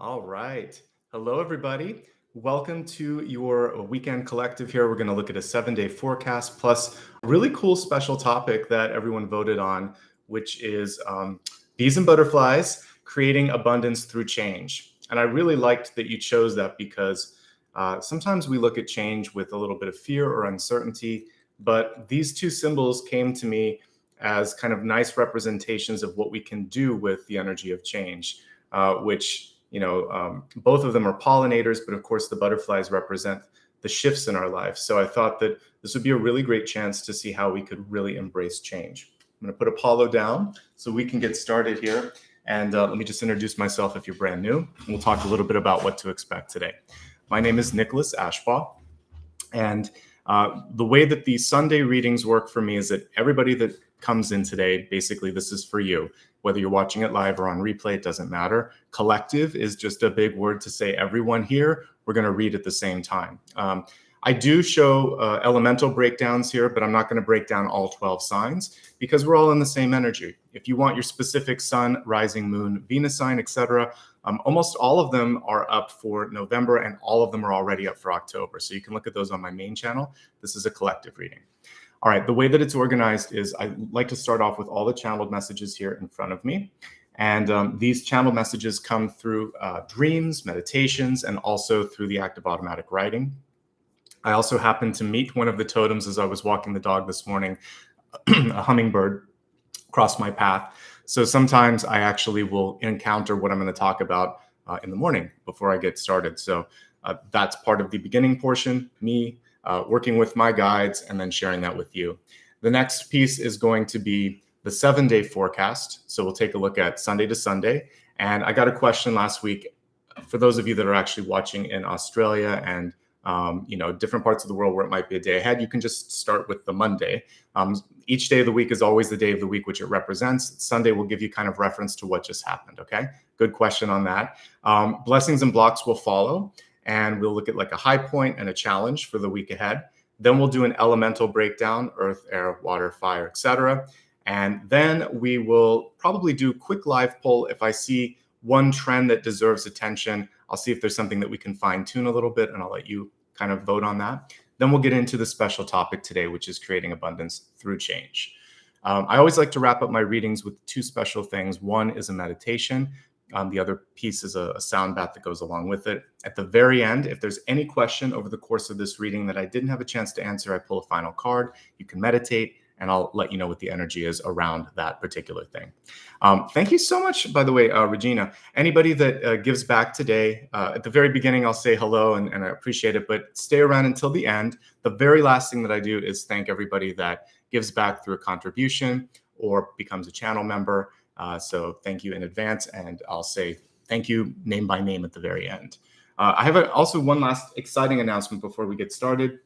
All right. Hello, everybody. Welcome to your weekend collective here. We're going to look at a 7-day forecast plus a really cool special topic that everyone voted on, which is bees and butterflies, creating abundance through change. And I really liked that you chose that because sometimes we look at change with a little bit of fear or uncertainty, but these two symbols came to me as kind of nice representations of what we can do with the energy of change, which both of them are pollinators, but of course the butterflies represent the shifts in our life. So I thought that this would be a really great chance to see how we could really embrace change. I'm going to put Apollo down so we can get started here. And let me just introduce myself if you're brand new. And we'll talk a little bit about what to expect today. My name is Nicholas Ashbaugh. And the way that the Sunday readings work for me is that everybody that comes in today, basically this is for you. Whether you're watching it live or on replay, it doesn't matter. Collective is just a big word to say everyone here, we're going to read at the same time. I do show elemental breakdowns here, but I'm not going to break down all 12 signs because we're all in the same energy. If you want your specific sun, rising moon, Venus sign, etc., almost all of them are up for November and all of them are already up for October. So you can look at those on my main channel. This is a collective reading. All right, the way that it's organized is I like to start off with all the channeled messages here in front of me. And these channeled messages come through dreams, meditations, and also through the act of automatic writing. I also happened to meet one of the totems as I was walking the dog this morning. A hummingbird crossed my path. So sometimes I actually will encounter what I'm going to talk about in the morning before I get started. So that's part of the beginning portion, me working with my guides and then sharing that with you. The next piece is going to be the 7-day forecast. So we'll take a look at Sunday to Sunday. And I got a question last week for those of you that are actually watching in Australia and different parts of the world where it might be a day ahead. You can just start with the Monday. Each day of the week is always the day of the week which it represents. Sunday will give you kind of reference to what just happened. Okay, good question on that. Blessings and blocks will follow. And we'll look at like a high point and a challenge for the week ahead. Then we'll do an elemental breakdown, earth, air, water, fire, etc. And then we will probably do a quick live poll. If I see one trend that deserves attention, I'll see if there's something that we can fine tune a little bit and I'll let you kind of vote on that. Then we'll get into the special topic today, which is creating abundance through change. I always like to wrap up my readings with two special things. One is a meditation. The other piece is a sound bath that goes along with it. At the very end, if there's any question over the course of this reading that I didn't have a chance to answer, I pull a final card. You can meditate, and I'll let you know what the energy is around that particular thing. Thank you so much, by the way, Regina. Anybody that gives back today, at the very beginning, I'll say hello, and I appreciate it, but stay around until the end. The very last thing that I do is thank everybody that gives back through a contribution or becomes a channel member. So thank you in advance, and I'll say thank you name by name at the very end. I have also one last exciting announcement before we get started.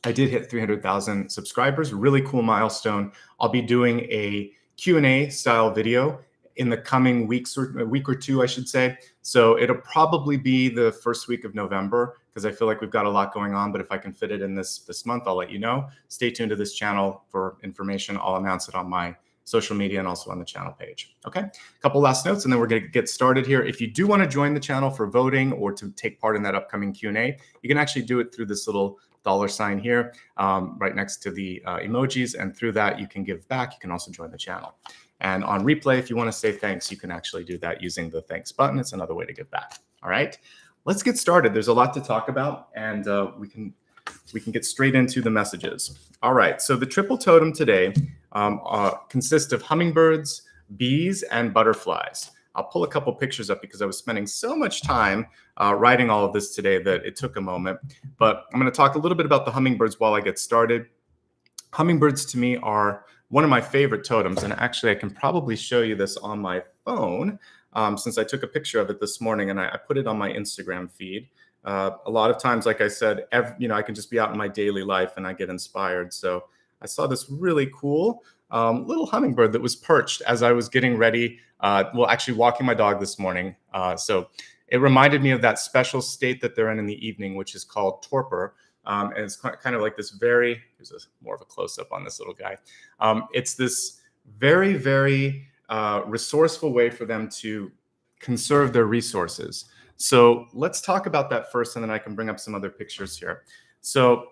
I did hit 300,000 subscribers, really cool milestone. I'll be doing a Q&A style video in the coming weeks, or a week or two, I should say. So it'll probably be the first week of November because I feel like we've got a lot going on, but if I can fit it in this month, I'll let you know. Stay tuned to this channel for information. I'll announce it on my social media and also on the channel page. Okay, a couple last notes and then we're going to get started here. If you do want to join the channel for voting or to take part in that upcoming Q&A, you can actually do it through this little $sign here right next to the emojis, and through that you can give back. You can also join the channel. And on replay, if you want to say thanks, you can actually do that using the thanks button. It's another way to give back. All right, let's get started. There's a lot to talk about, and we can get straight into the messages. All right, so the triple totem today consists of hummingbirds, bees, and butterflies. I'll pull a couple pictures up because I was spending so much time writing all of this today that it took a moment. But I'm going to talk a little bit about the hummingbirds while I get started. Hummingbirds to me are one of my favorite totems, and actually I can probably show you this on my phone since I took a picture of it this morning and I put it on my Instagram feed. A lot of times, like I said, I can just be out in my daily life and I get inspired. So I saw this really cool little hummingbird that was perched as I was getting ready. Actually walking my dog this morning. So it reminded me of that special state that they're in the evening, which is called torpor. And it's kind of like this here's more of a close-up on this little guy. It's this very, very resourceful way for them to conserve their resources. So let's talk about that first, and then I can bring up some other pictures here. So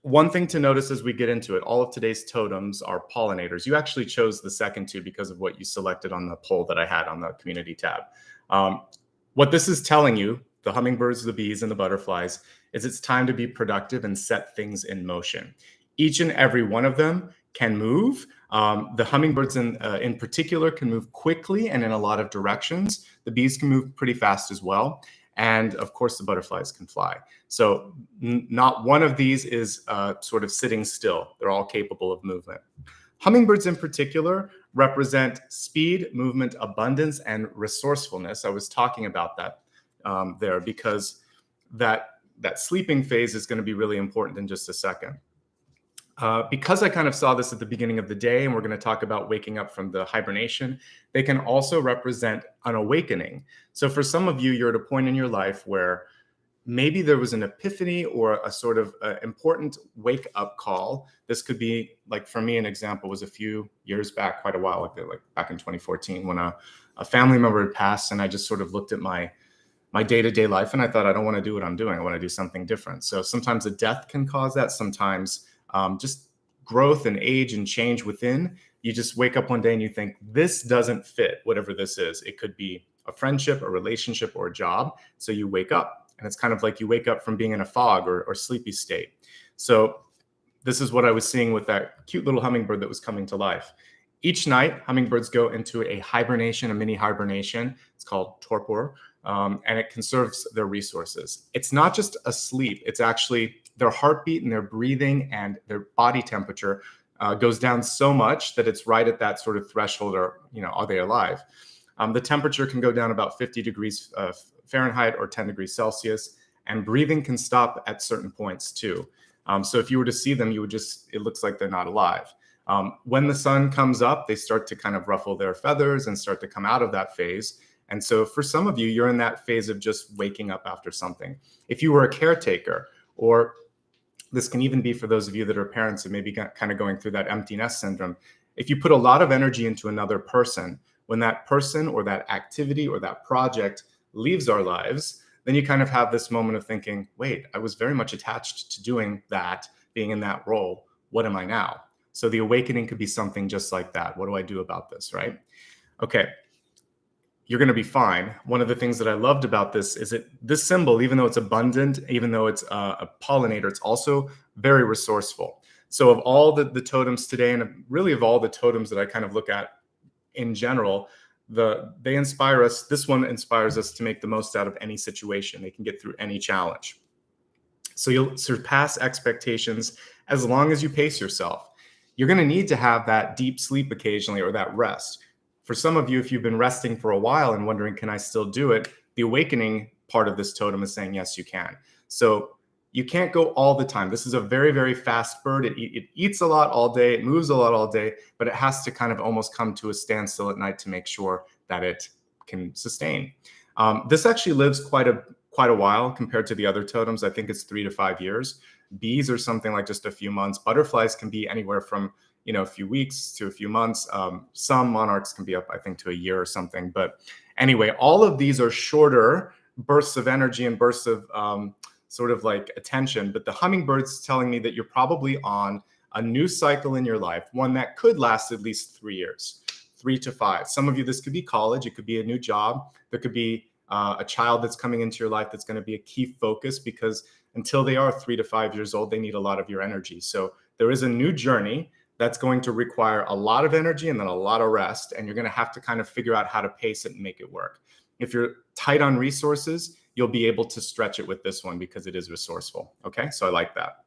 one thing to notice as we get into it, all of today's totems are pollinators. You actually chose the second two because of what you selected on the poll that I had on the community tab. What this is telling you, the hummingbirds, the bees, and the butterflies, is it's time to be productive and set things in motion. Each and every one of them can move. The hummingbirds in particular can move quickly and in a lot of directions. The bees can move pretty fast as well. And of course, the butterflies can fly. So not one of these is sort of sitting still. They're all capable of movement. Hummingbirds in particular represent speed, movement, abundance, and resourcefulness. I was talking about that there because that sleeping phase is going to be really important in just a second. Because I kind of saw this at the beginning of the day, and we're going to talk about waking up from the hibernation, they can also represent an awakening. So for some of you, you're at a point in your life where maybe there was an epiphany or a sort of important wake up call. This could be, like for me, an example was a few years back, quite a while ago, like back in 2014, when a family member had passed, and I just sort of looked at my day-to-day life, and I thought, I don't want to do what I'm doing. I want to do something different. So sometimes a death can cause that. Sometimes just growth and age and change within. You just wake up one day and you think, this doesn't fit, whatever this is. It could be a friendship, a relationship, or a job. So you wake up, and it's kind of like you wake up from being in a fog or sleepy state. So this is what I was seeing with that cute little hummingbird that was coming to life. Each night, hummingbirds go into a hibernation, a mini hibernation. It's called torpor, and it conserves their resources. It's not just a sleep. It's actually their heartbeat and their breathing and their body temperature goes down so much that it's right at that sort of threshold, or, are they alive? The temperature can go down about 50 degrees Fahrenheit or 10 degrees Celsius, and breathing can stop at certain points too. So if you were to see them, it looks like they're not alive. When the sun comes up, they start to kind of ruffle their feathers and start to come out of that phase. And so for some of you, you're in that phase of just waking up after something. If you were a caretaker, or this can even be for those of you that are parents and maybe kind of going through that empty nest syndrome. If you put a lot of energy into another person, when that person or that activity or that project leaves our lives, then you kind of have this moment of thinking, wait, I was very much attached to doing that, being in that role. What am I now? So the awakening could be something just like that. What do I do about this, right? Okay. You're going to be fine. One of the things that I loved about this is that this symbol, even though it's abundant, even though it's a pollinator, it's also very resourceful. So of all the totems today, and really of all the totems that I kind of look at in general, they inspire us. This one inspires us to make the most out of any situation. They can get through any challenge. So you'll surpass expectations as long as you pace yourself. You're going to need to have that deep sleep occasionally, or that rest. For some of you, if you've been resting for a while and wondering, can I still do it? The awakening part of this totem is saying, yes, you can. So you can't go all the time. This is a very, very fast bird. It eats a lot all day. It moves a lot all day, but it has to kind of almost come to a standstill at night to make sure that it can sustain. This actually lives quite a while compared to the other totems. I think it's 3 to 5 years. Bees are something like just a few months. Butterflies can be anywhere from a few weeks to a few months. Some monarchs can be up, I think, to a year or something. But anyway, all of these are shorter bursts of energy and bursts of sort of like attention. But the hummingbird's telling me that you're probably on a new cycle in your life, one that could last at least 3 years, 3 to 5. Some of you, this could be college. It could be a new job. There could be a child that's coming into your life that's going to be a key focus, because until they are 3 to 5 years old, they need a lot of your energy. So there is a new journey that's going to require a lot of energy and then a lot of rest. And you're going to have to kind of figure out how to pace it and make it work. If you're tight on resources, you'll be able to stretch it with this one because it is resourceful. Okay, so I like that.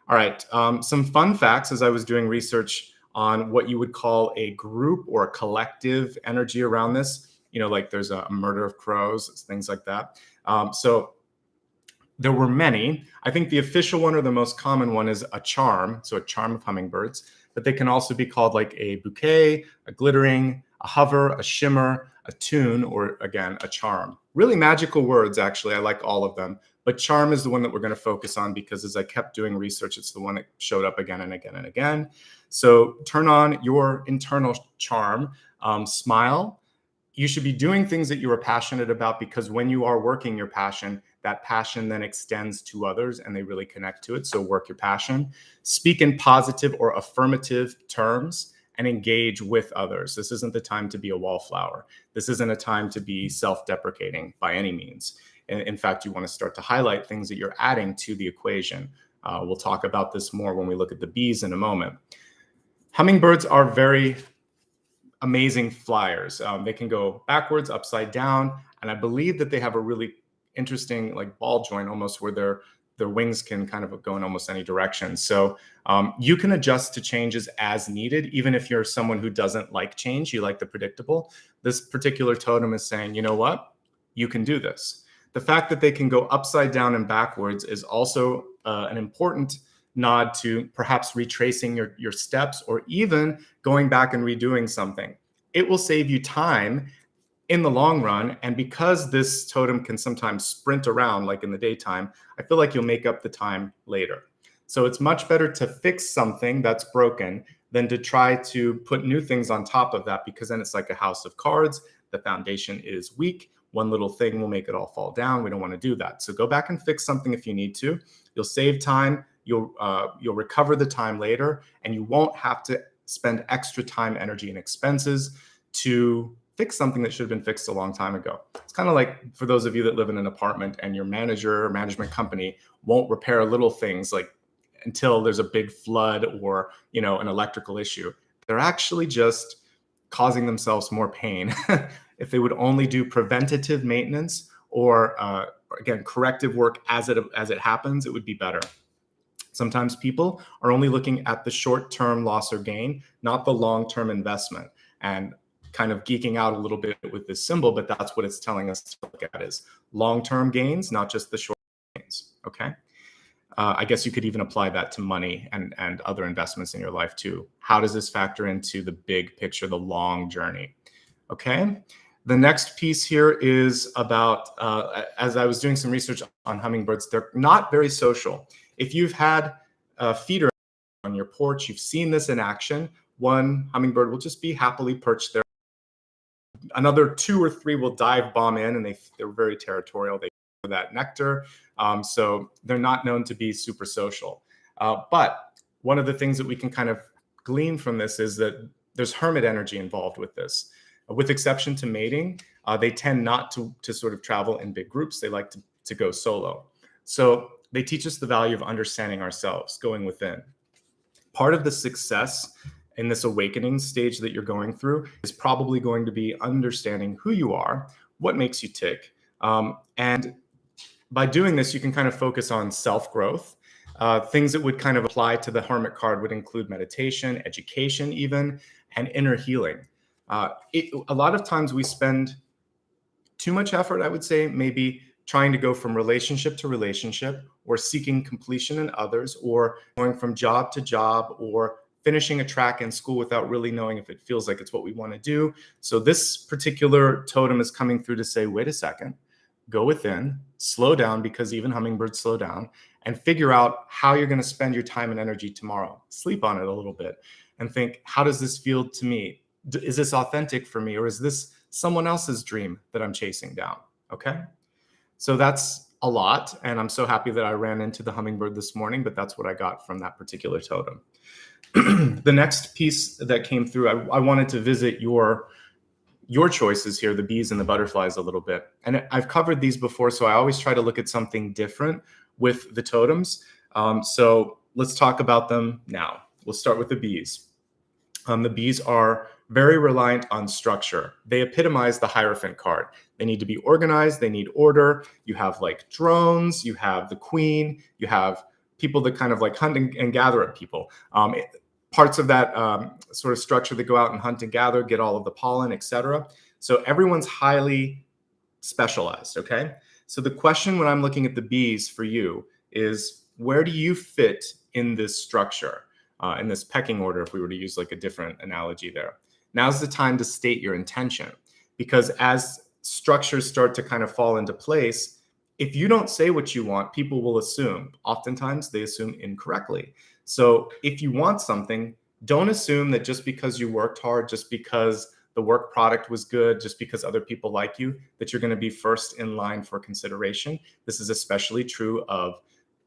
All right, some fun facts as I was doing research on what you would call a group or a collective energy around this. Like there's a murder of crows, things like that. So there were many. I think the official one, or the most common one, is a charm. So a charm of hummingbirds. But they can also be called like a bouquet, a glittering, a hover, a shimmer, a tune, or again, a charm. Really magical words, actually. I like all of them. But charm is the one that we're going to focus on, because as I kept doing research, it's the one that showed up again and again and again. So turn on your internal charm, smile, you should be doing things that you are passionate about, because when you are working your passion, that passion then extends to others and they really connect to it. So work your passion, speak in positive or affirmative terms, and engage with others. This isn't the time to be a wallflower. This isn't a time to be self-deprecating by any means. In fact, you want to start to highlight things that you're adding to the equation. We'll talk about this more when we look at the bees in a moment. Hummingbirds are very amazing flyers. They can go backwards, upside down, and I believe that they have a really interesting like ball joint almost, where their wings can kind of go in almost any direction. So you can adjust to changes as needed, even if you're someone who doesn't like change, you like the predictable. This particular totem is saying, you know what? You can do this. The fact that they can go upside down and backwards is also an important nod to perhaps retracing your steps, or even going back and redoing something. It will save you time in the long run. And because this totem can sometimes sprint around like in the daytime, I feel like you'll make up the time later. So it's much better to fix something that's broken than to try to put new things on top of that, because then it's like a house of cards. The foundation is weak. One little thing will make it all fall down. We don't want to do that. So go back and fix something if you need to. You'll save time. You'll recover the time later, and you won't have to spend extra time, energy, and expenses to fix something that should have been fixed a long time ago. It's kind of like for those of you that live in an apartment and your manager or management company won't repair little things like until there's a big flood or, you know, an electrical issue. They're actually just causing themselves more pain. If they would only do preventative maintenance or again, corrective work as it happens, it would be better. Sometimes people are only looking at the short-term loss or gain, not the long-term investment, and kind of geeking out a little bit with this symbol, but that's what it's telling us to look at, is long-term gains, not just the short gains, okay? I guess you could even apply that to money and other investments in your life too. How does this factor into the big picture, the long journey? Okay. The next piece here is about, as I was doing some research on hummingbirds, they're not very social. If you've had a feeder on your porch, you've seen this in action. One hummingbird will just be happily perched there. Another 2 or 3 will dive bomb in, and they're very territorial. They for that nectar. So they're not known to be super social. But one of the things that we can kind of glean from this is that there's hermit energy involved with this. With exception to mating, they tend not to sort of travel in big groups. They like to go solo. So they teach us the value of understanding ourselves, going within. Part of the success in this awakening stage that you're going through is probably going to be understanding who you are, what makes you tick. And by doing this, you can kind of focus on self-growth. Things that would kind of apply to the Hermit card would include meditation, education even, and inner healing. A lot of times we spend too much effort, I would say, maybe trying to go from relationship to relationship, or seeking completion in others, or going from job to job, or finishing a track in school without really knowing if it feels like it's what we want to do. So this particular totem is coming through to say, wait a second, go within, slow down, because even hummingbirds slow down, and figure out how you're going to spend your time and energy tomorrow. Sleep on it a little bit and think, how does this feel to me? Is this authentic for me, or is this someone else's dream that I'm chasing down? Okay. So that's a lot. And I'm so happy that I ran into the hummingbird this morning, but that's what I got from that particular totem. The next piece that came through, I wanted to visit your choices here, the bees and the butterflies, a little bit. And I've covered these before, so I always try to look at something different with the totems. So let's talk about them now. We'll start with the bees. The bees are very reliant on structure. They epitomize the Hierophant card. They need to be organized. They need order. You have like drones. You have the queen. You have people that kind of like hunt and gather at people. Parts of that sort of structure that go out and hunt and gather, get all of the pollen, etc. So everyone's highly specialized, okay? So the question when I'm looking at the bees for you is, where do you fit in this structure, in this pecking order, if we were to use like a different analogy there? Now's the time to state your intention, because as structures start to kind of fall into place, if you don't say what you want, people will assume. Oftentimes they assume incorrectly. So if you want something, don't assume that just because you worked hard, just because the work product was good, just because other people like you, that you're going to be first in line for consideration. This is especially true of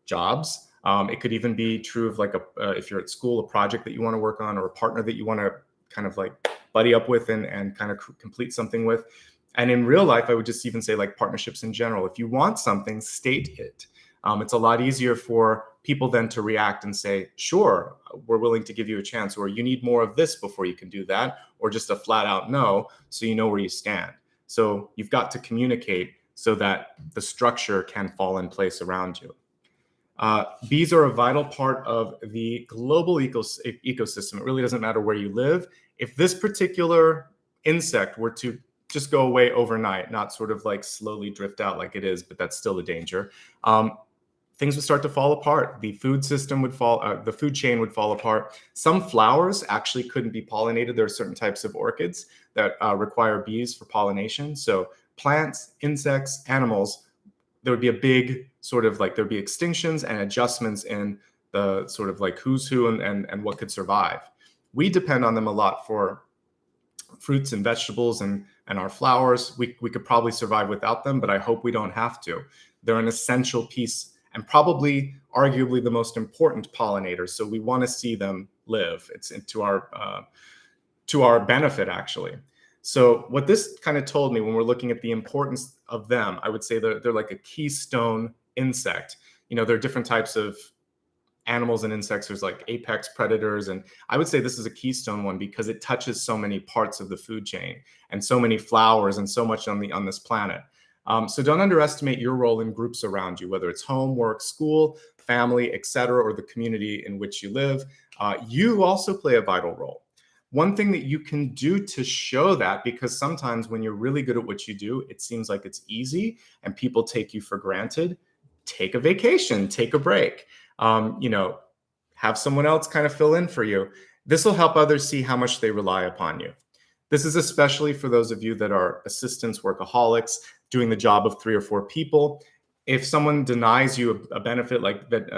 jobs. It could even be true of like if you're at school, a project that you want to work on, or a partner that you want to kind of like buddy up with and kind of complete something with. And in real life, I would just even say like partnerships in general. If you want something, state it. It's a lot easier for people then to react and say, sure, we're willing to give you a chance, or you need more of this before you can do that, or just a flat out no, so you know where you stand. So you've got to communicate so that the structure can fall in place around you. Bees are a vital part of the global ecosystem. It really doesn't matter where you live. If this particular insect were to just go away overnight, not sort of like slowly drift out like it is, but that's still a danger, things would start to fall apart. The food system would fall, the food chain would fall apart. Some flowers actually couldn't be pollinated. There are certain types of orchids that require bees for pollination. So plants, insects, animals, there would be a big sort of like, there'd be extinctions and adjustments in the sort of like who's who and what could survive. We depend on them a lot for fruits and vegetables and our flowers. We could probably survive without them, but I hope we don't have to. They're an essential piece and probably arguably the most important pollinators. So we want to see them live. It's to our benefit, actually. So what this kind of told me when we're looking at the importance of them, I would say they're like a keystone insect. You know, there are different types of animals and insects. There's like apex predators. And I would say this is a keystone one because it touches so many parts of the food chain and so many flowers and so much on this planet. So don't underestimate your role in groups around you, whether it's home, work, school, family, etc., or the community in which you live. You also play a vital role. One thing that you can do to show that, because sometimes when you're really good at what you do, it seems like it's easy and people take you for granted. Take a vacation, take a break, have someone else kind of fill in for you. This will help others see how much they rely upon you. This is especially for those of you that are assistants, workaholics, doing the job of 3 or 4 people. If someone denies you a benefit like that,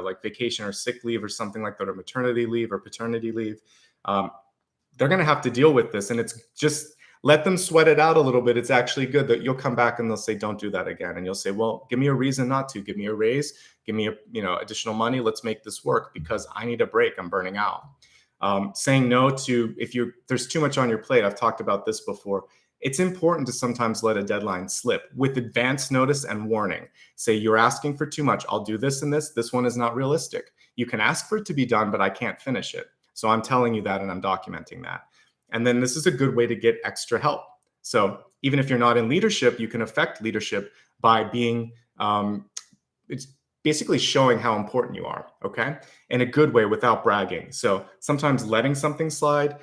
like vacation or sick leave or something like that, or maternity leave or paternity leave, they're going to have to deal with this. And it's just let them sweat it out a little bit. It's actually good that you'll come back and they'll say, don't do that again. And you'll say, well, give me a reason not to. Give me a raise. Give me additional money. Let's make this work because I need a break. I'm burning out. Saying no to, there's too much on your plate. I've talked about this before. It's important to sometimes let a deadline slip with advance notice and warning. Say, you're asking for too much. I'll do this and this. This one is not realistic. You can ask for it to be done, but I can't finish it. So I'm telling you that and I'm documenting that. And then this is a good way to get extra help. So even if you're not in leadership, you can affect leadership by being, it's basically showing how important you are, okay? In a good way without bragging. So sometimes letting something slide,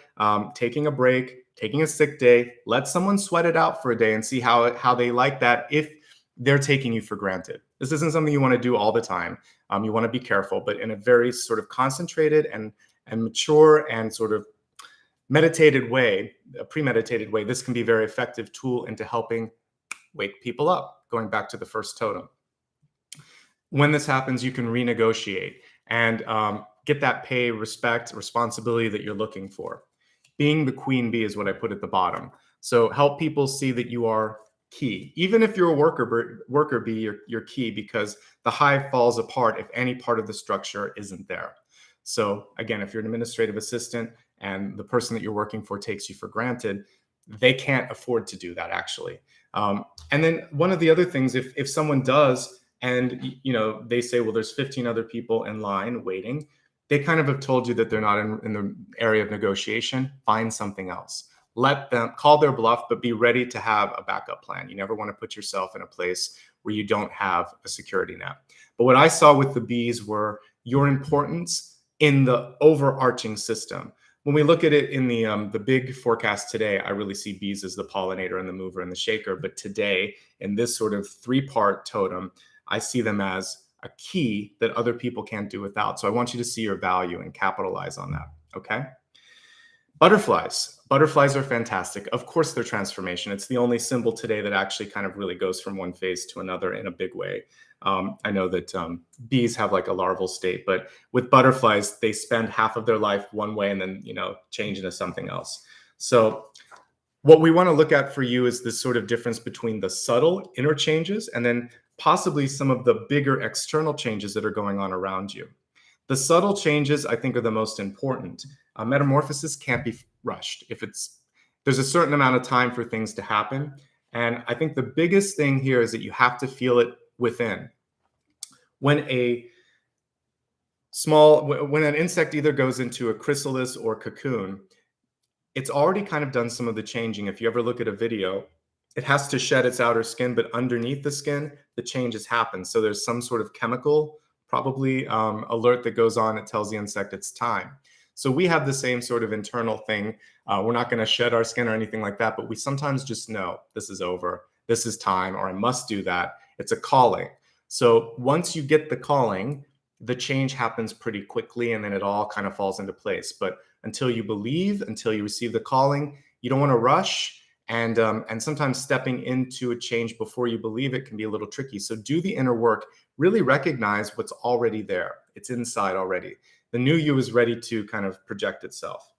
taking a break, taking a sick day, let someone sweat it out for a day and see how they like that if they're taking you for granted. This isn't something you want to do all the time. You want to be careful, but in a very sort of concentrated and mature and sort of meditated way, a premeditated way, this can be a very effective tool into helping wake people up, going back to the first totem. When this happens, you can renegotiate and get that pay, respect, responsibility that you're looking for. Being the queen bee is what I put at the bottom. So help people see that you are key. Even if you're a worker bee, you're key because the hive falls apart if any part of the structure isn't there. So again, if you're an administrative assistant and the person that you're working for takes you for granted, they can't afford to do that actually. And then one of the other things, if someone does, and they say, well, there's 15 other people in line waiting, they kind of have told you that they're not in the area of negotiation, find something else. Let them call their bluff, but be ready to have a backup plan. You never want to put yourself in a place where you don't have a security net. But what I saw with the bees were your importance in the overarching system. When we look at it in the big forecast today, I really see bees as the pollinator and the mover and the shaker. But today, in this sort of 3-part totem, I see them as a key that other people can't do without. So I want you to see your value and capitalize on that, okay? Butterflies. Butterflies are fantastic. Of course, they're transformation. It's the only symbol today that actually kind of really goes from one phase to another in a big way. I know that bees have like a larval state, but with butterflies, they spend half of their life one way and then, change into something else. So What we want to look at for you is this sort of difference between the subtle inner changes and then possibly some of the bigger external changes that are going on around you. The subtle changes, I think, are the most important. Metamorphosis can't be rushed. There's a certain amount of time for things to happen. And I think the biggest thing here is that you have to feel it within. When an insect either goes into a chrysalis or cocoon, it's already kind of done some of the changing. If you ever look at a video, it has to shed its outer skin, but underneath the skin, the changes happen. So there's some sort of chemical, probably alert that goes on. It tells the insect it's time. So we have the same sort of internal thing. We're not going to shed our skin or anything like that, but we sometimes just know this is over. This is time, or I must do that. It's a calling. So once you get the calling, the change happens pretty quickly, and then it all kind of falls into place. But until you believe, until you receive the calling, you don't want to rush. And sometimes stepping into a change before you believe it can be a little tricky. So do the inner work. Really recognize what's already there. It's inside already. The new you is ready to kind of project itself.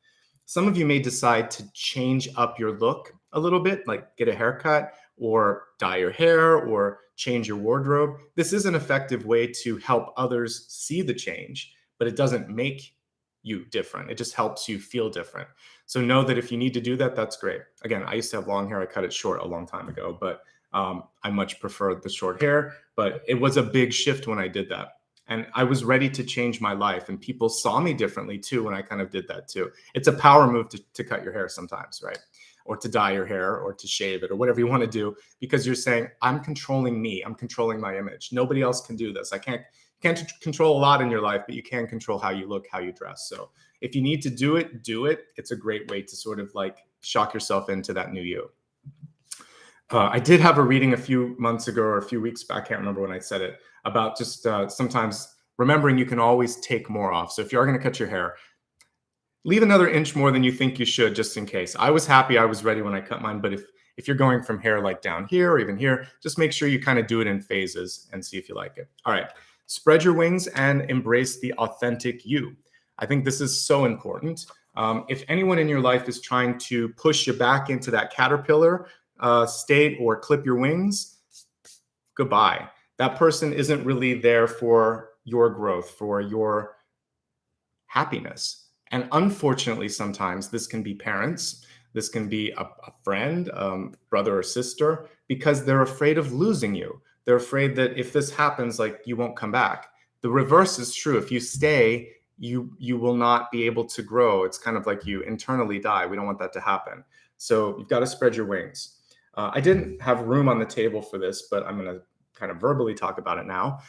Some of you may decide to change up your look a little bit, like get a haircut or dye your hair or change your wardrobe. This is an effective way to help others see the change, but it doesn't make you different. It just helps you feel different. So know that if you need to do that, that's great. Again, I used to have long hair. I cut it short a long time ago, but I much prefer the short hair. But it was a big shift when I did that. And I was ready to change my life. And people saw me differently too when I kind of did that too. It's a power move to cut your hair sometimes, right? Or to dye your hair or to shave it or whatever you want to do, because you're saying, I'm controlling me. I'm controlling my image. Nobody else can do this. I can't control a lot in your life, but you can control how you look, how you dress. So if you need to do it, do it. It's a great way to sort of like shock yourself into that new you. I did have a reading a few months ago or a few weeks back, I can't remember when I said it, about just sometimes remembering you can always take more off. So if you are going to cut your hair, leave another inch more than you think you should, just in case. I was happy, I was ready when I cut mine, but if you're going from hair like down here or even here, just make sure you kind of do it in phases and see if you like it. All right. Spread your wings and embrace the authentic you. I think this is so important. If anyone in your life is trying to push you back into that caterpillar state or clip your wings, goodbye. That person isn't really there for your growth, for your happiness. And unfortunately, sometimes this can be parents, this can be a friend, brother or sister, because they're afraid of losing you. They're afraid that if this happens, like you won't come back. The reverse is true. If you stay, you will not be able to grow. It's kind of like you internally die. We don't want that to happen. So you've got to spread your wings. I didn't have room on the table for this, but I'm going to kind of verbally talk about it now.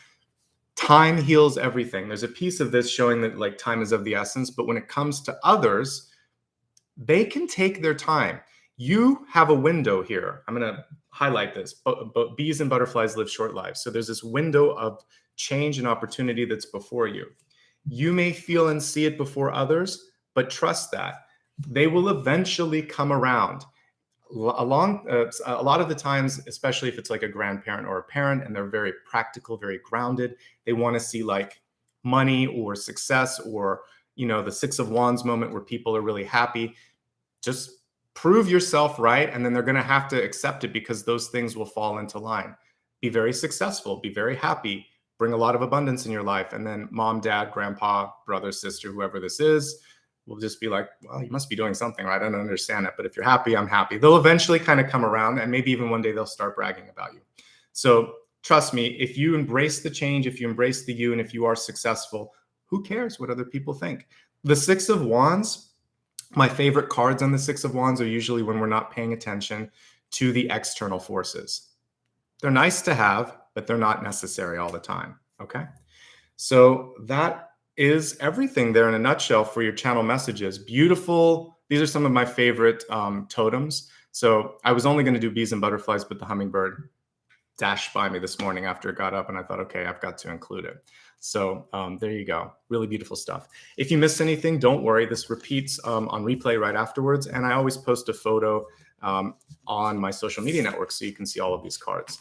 Time heals everything. There's a piece of this showing that like time is of the essence, but when it comes to others, they can take their time. You have a window here. I'm going to highlight this. But bees and butterflies live short lives. So there's this window of change and opportunity that's before you. You may feel and see it before others, but trust that they will eventually come around. A lot of the times, especially if it's like a grandparent or a parent and they're very practical, very grounded, they want to see like money or success or, you know, the Six of Wands moment where people are really happy. Just prove yourself right. And then they're going to have to accept it because those things will fall into line. Be very successful, be very happy, bring a lot of abundance in your life. And then mom, dad, grandpa, brother, sister, whoever this is, will just be like, well, you must be doing something right. I don't understand it. But if you're happy, I'm happy. They'll eventually kind of come around, and maybe even one day they'll start bragging about you. So trust me, if you embrace the change, if you embrace the you, and if you are successful, who cares what other people think? The Six of Wands, my favorite cards on the Six of Wands are usually when we're not paying attention to the external forces. They're nice to have, but they're not necessary all the time. Okay. So that is everything there in a nutshell for your channel messages. Beautiful. These are some of my favorite totems. So I was only going to do bees and butterflies, but the hummingbird dashed by me this morning after it got up, and I thought, okay, I've got to include it. So there you go. Really beautiful stuff. If you missed anything, don't worry. This repeats on replay right afterwards. And I always post a photo on my social media network so you can see all of these cards.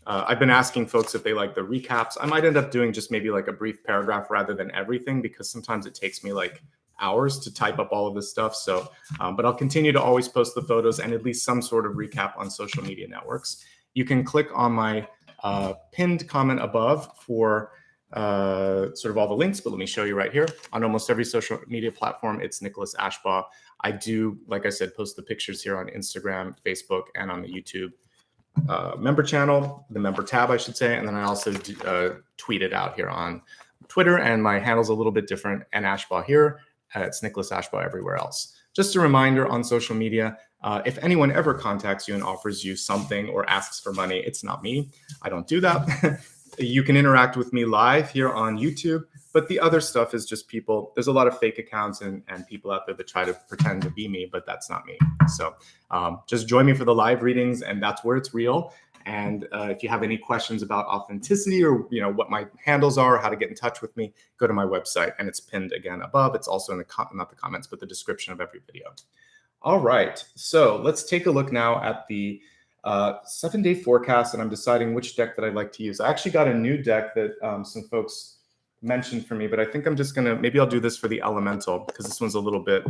I've been asking folks if they like the recaps. I might end up doing just maybe like a brief paragraph rather than everything, because sometimes it takes me like hours to type up all of this stuff. So, but I'll continue to always post the photos and at least some sort of recap on social media networks. You can click on my pinned comment above for sort of all the links, but let me show you right here. On almost every social media platform, it's Nicholas Ashbaugh. I do, like I said, post the pictures here on Instagram, Facebook, and on the YouTube member channel, the member tab, I should say. And then I also tweet it out here on Twitter, and my handle's a little bit different, and Ashbaugh here. It's Nicholas Ashbaugh everywhere else. Just a reminder on social media, if anyone ever contacts you and offers you something or asks for money, it's not me. I don't do that. You can interact with me live here on YouTube, but the other stuff is just people. There's a lot of fake accounts and people out there that try to pretend to be me, but that's not me. So just join me for the live readings, and that's where it's real. And if you have any questions about authenticity or what my handles are, how to get in touch with me, go to my website, and it's pinned again above. It's also in the not the comments, but the description of every video. All right, so let's take a look now at the 7-day forecast, and I'm deciding which deck that I'd like to use. I actually got a new deck that some folks mentioned for me, but I think I'm just gonna, maybe I'll do this for the elemental, because this one's a little bit,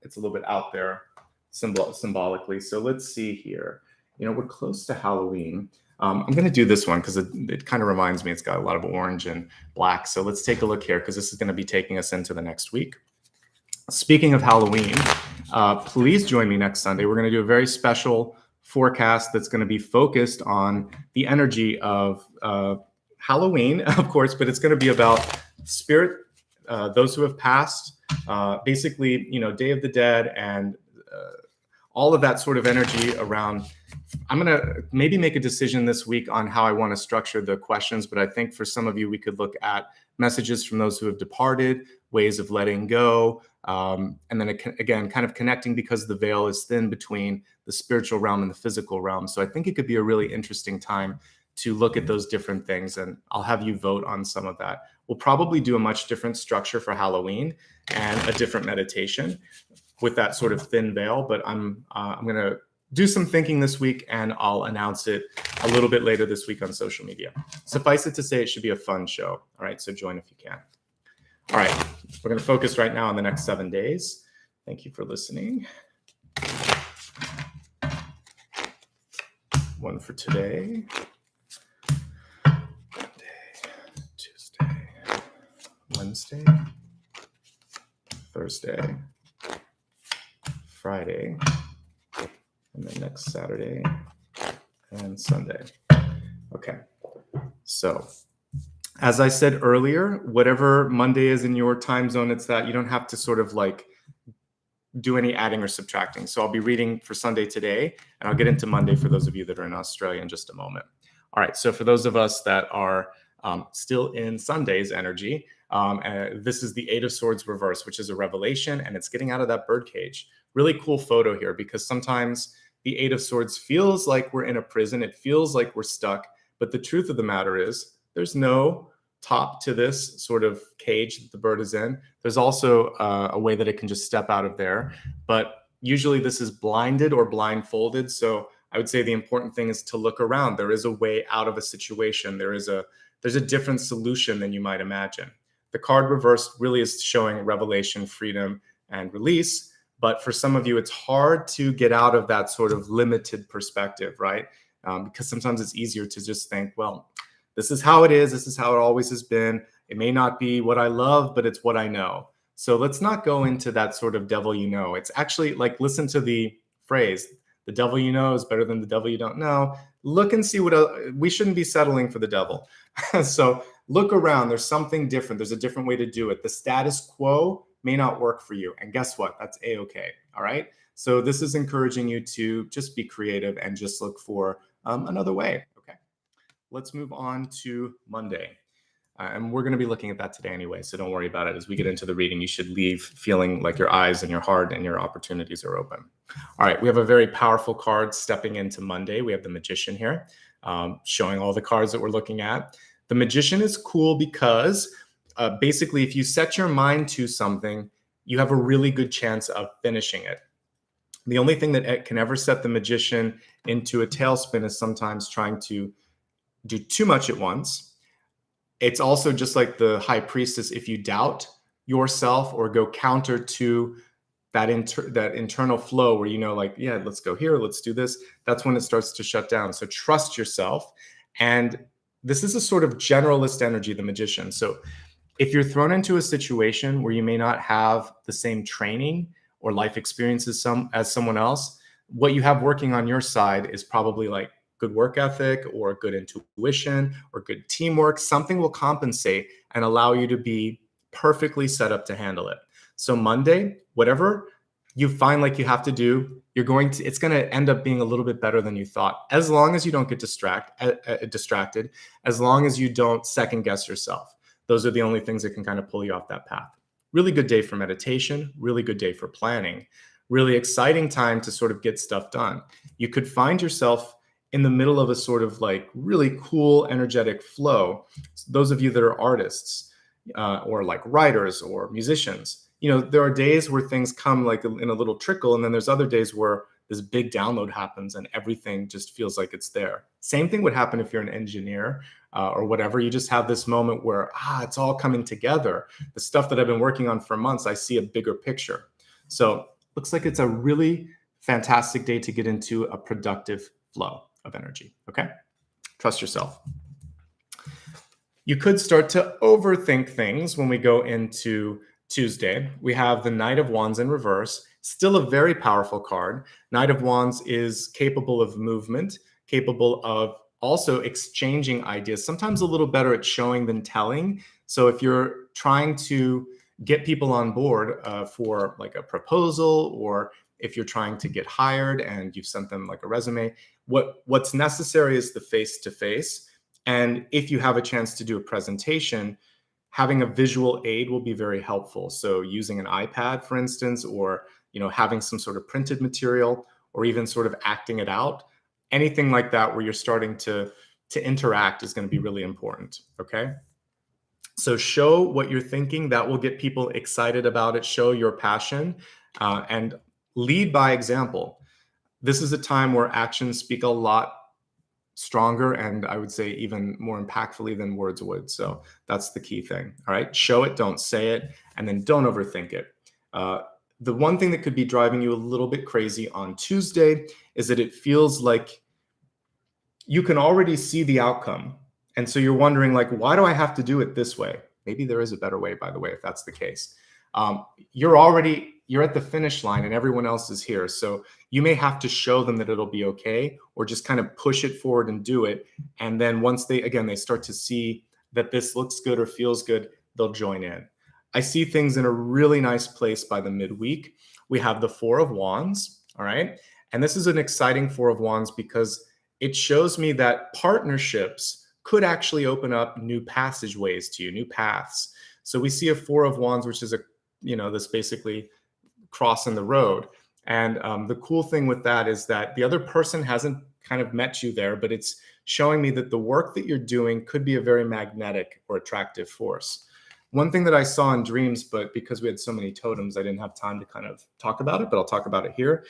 it's a little bit out there symbolically. So let's see here. We're close to Halloween. I'm going to do this one because it kind of reminds me, it's got a lot of orange and black. So let's take a look here, because this is going to be taking us into the next week. Speaking of Halloween, please join me next Sunday. We're going to do a very special forecast that's going to be focused on the energy of Halloween, of course, but it's going to be about spirit, those who have passed, basically, Day of the Dead, and all of that sort of energy around. I'm going to maybe make a decision this week on how I want to structure the questions, but I think for some of you, we could look at messages from those who have departed, ways of letting go, and then again, kind of connecting, because the veil is thin between the spiritual realm and the physical realm. So I think it could be a really interesting time to look at those different things, and I'll have you vote on some of that. We'll probably do a much different structure for Halloween and a different meditation with that sort of thin veil, but I'm going to do some thinking this week, and I'll announce it a little bit later this week on social media. Suffice it to say, it should be a fun show. All right, so join if you can. All right, we're going to focus right now on the next 7 days. Thank you for listening. One for today. Monday, Tuesday, Wednesday, Thursday, Friday, and then next Saturday and Sunday. Okay, so as I said earlier, whatever Monday is in your time zone, it's that you don't have to sort of like do any adding or subtracting. So I'll be reading for Sunday today, and I'll get into Monday for those of you that are in Australia in just a moment. All right, so for those of us that are still in Sunday's energy, this is the 8 of Swords reverse, which is a revelation, and it's getting out of that birdcage. Really cool photo here, because sometimes the 8 of Swords feels like we're in a prison. It feels like we're stuck. But the truth of the matter is there's no top to this sort of cage that the bird is in. There's also a way that it can just step out of there. But usually this is blinded or blindfolded. So I would say the important thing is to look around. There is a way out of a situation. There's a different solution than you might imagine. The card reversed really is showing revelation, freedom, and release. But for some of you, it's hard to get out of that sort of limited perspective, right? Because sometimes it's easier to just think, well, this is how it is. This is how it always has been. It may not be what I love, but it's what I know. So let's not go into that sort of devil you know. It's actually like, listen to the phrase, the devil you know is better than the devil you don't know. Look and see we shouldn't be settling for the devil. So look around. There's something different. There's a different way to do it. The status quo may not work for you. And guess what? That's a-okay. All right. So this is encouraging you to just be creative and just look for another way. Okay. Let's move on to Monday. And we're going to be looking at that today anyway. So don't worry about it. As we get into the reading, you should leave feeling like your eyes and your heart and your opportunities are open. All right. We have a very powerful card stepping into Monday. We have the Magician here, showing all the cards that we're looking at. The Magician is cool because basically, if you set your mind to something, you have a really good chance of finishing it. The only thing that can ever set the Magician into a tailspin is sometimes trying to do too much at once. It's also just like the High Priestess. If you doubt, yourself or go counter to that internal flow where, like, yeah, let's go here, let's do this, that's when it starts to shut down. So trust yourself. And this is a sort of generalist energy, the Magician. So if you're thrown into a situation where you may not have the same training or life experiences as someone else, what you have working on your side is probably like good work ethic or good intuition or good teamwork. Something will compensate and allow you to be perfectly set up to handle it. So Monday, whatever you find like you have to do, it's going to end up being a little bit better than you thought, as long as you don't get distracted, as long as you don't second guess yourself. Those are the only things that can kind of pull you off that path. Really good day for meditation, really good day for planning, really exciting time to sort of get stuff done. You could find yourself in the middle of a sort of like really cool, energetic flow. Those of you that are artists or like writers or musicians, there are days where things come like in a little trickle, and then there's other days where this big download happens and everything just feels like it's there. Same thing would happen if you're an engineer or whatever. You just have this moment where, it's all coming together. The stuff that I've been working on for months, I see a bigger picture. So looks like it's a really fantastic day to get into a productive flow of energy. Okay. Trust yourself. You could start to overthink things when we go into Tuesday. We have the Knight of Wands in reverse, still a very powerful card. Knight of Wands is capable of movement, capable of also exchanging ideas, sometimes a little better at showing than telling. So if you're trying to get people on board for like a proposal, or if you're trying to get hired and you've sent them like a resume, what's necessary is the face-to-face. And if you have a chance to do a presentation, having a visual aid will be very helpful. So using an iPad, for instance, or having some sort of printed material, or even sort of acting it out, anything like that where you're starting to interact is going to be really important. Okay. So show what you're thinking. That will get people excited about it. Show your passion and lead by example. This is a time where actions speak a lot stronger, and I would say even more impactfully than words would. So that's the key thing. All right. Show it, don't say it, and then don't overthink it. The one thing that could be driving you a little bit crazy on Tuesday is that it feels like you can already see the outcome. And so you're wondering, like, why do I have to do it this way? Maybe there is a better way, by the way, if that's the case. You're at the finish line and everyone else is here. So you may have to show them that it'll be okay, or just kind of push it forward and do it. And then once they start to see that this looks good or feels good, they'll join in. I see things in a really nice place by the midweek. We have the Four of Wands. All right. And this is an exciting Four of Wands because it shows me that partnerships could actually open up new passageways to you, new paths. So we see a Four of Wands, which is this basically cross in the road. And the cool thing with that is that the other person hasn't kind of met you there, but it's showing me that the work that you're doing could be a very magnetic or attractive force. One thing that I saw in dreams, but because we had so many totems, I didn't have time to kind of talk about it, but I'll talk about it here,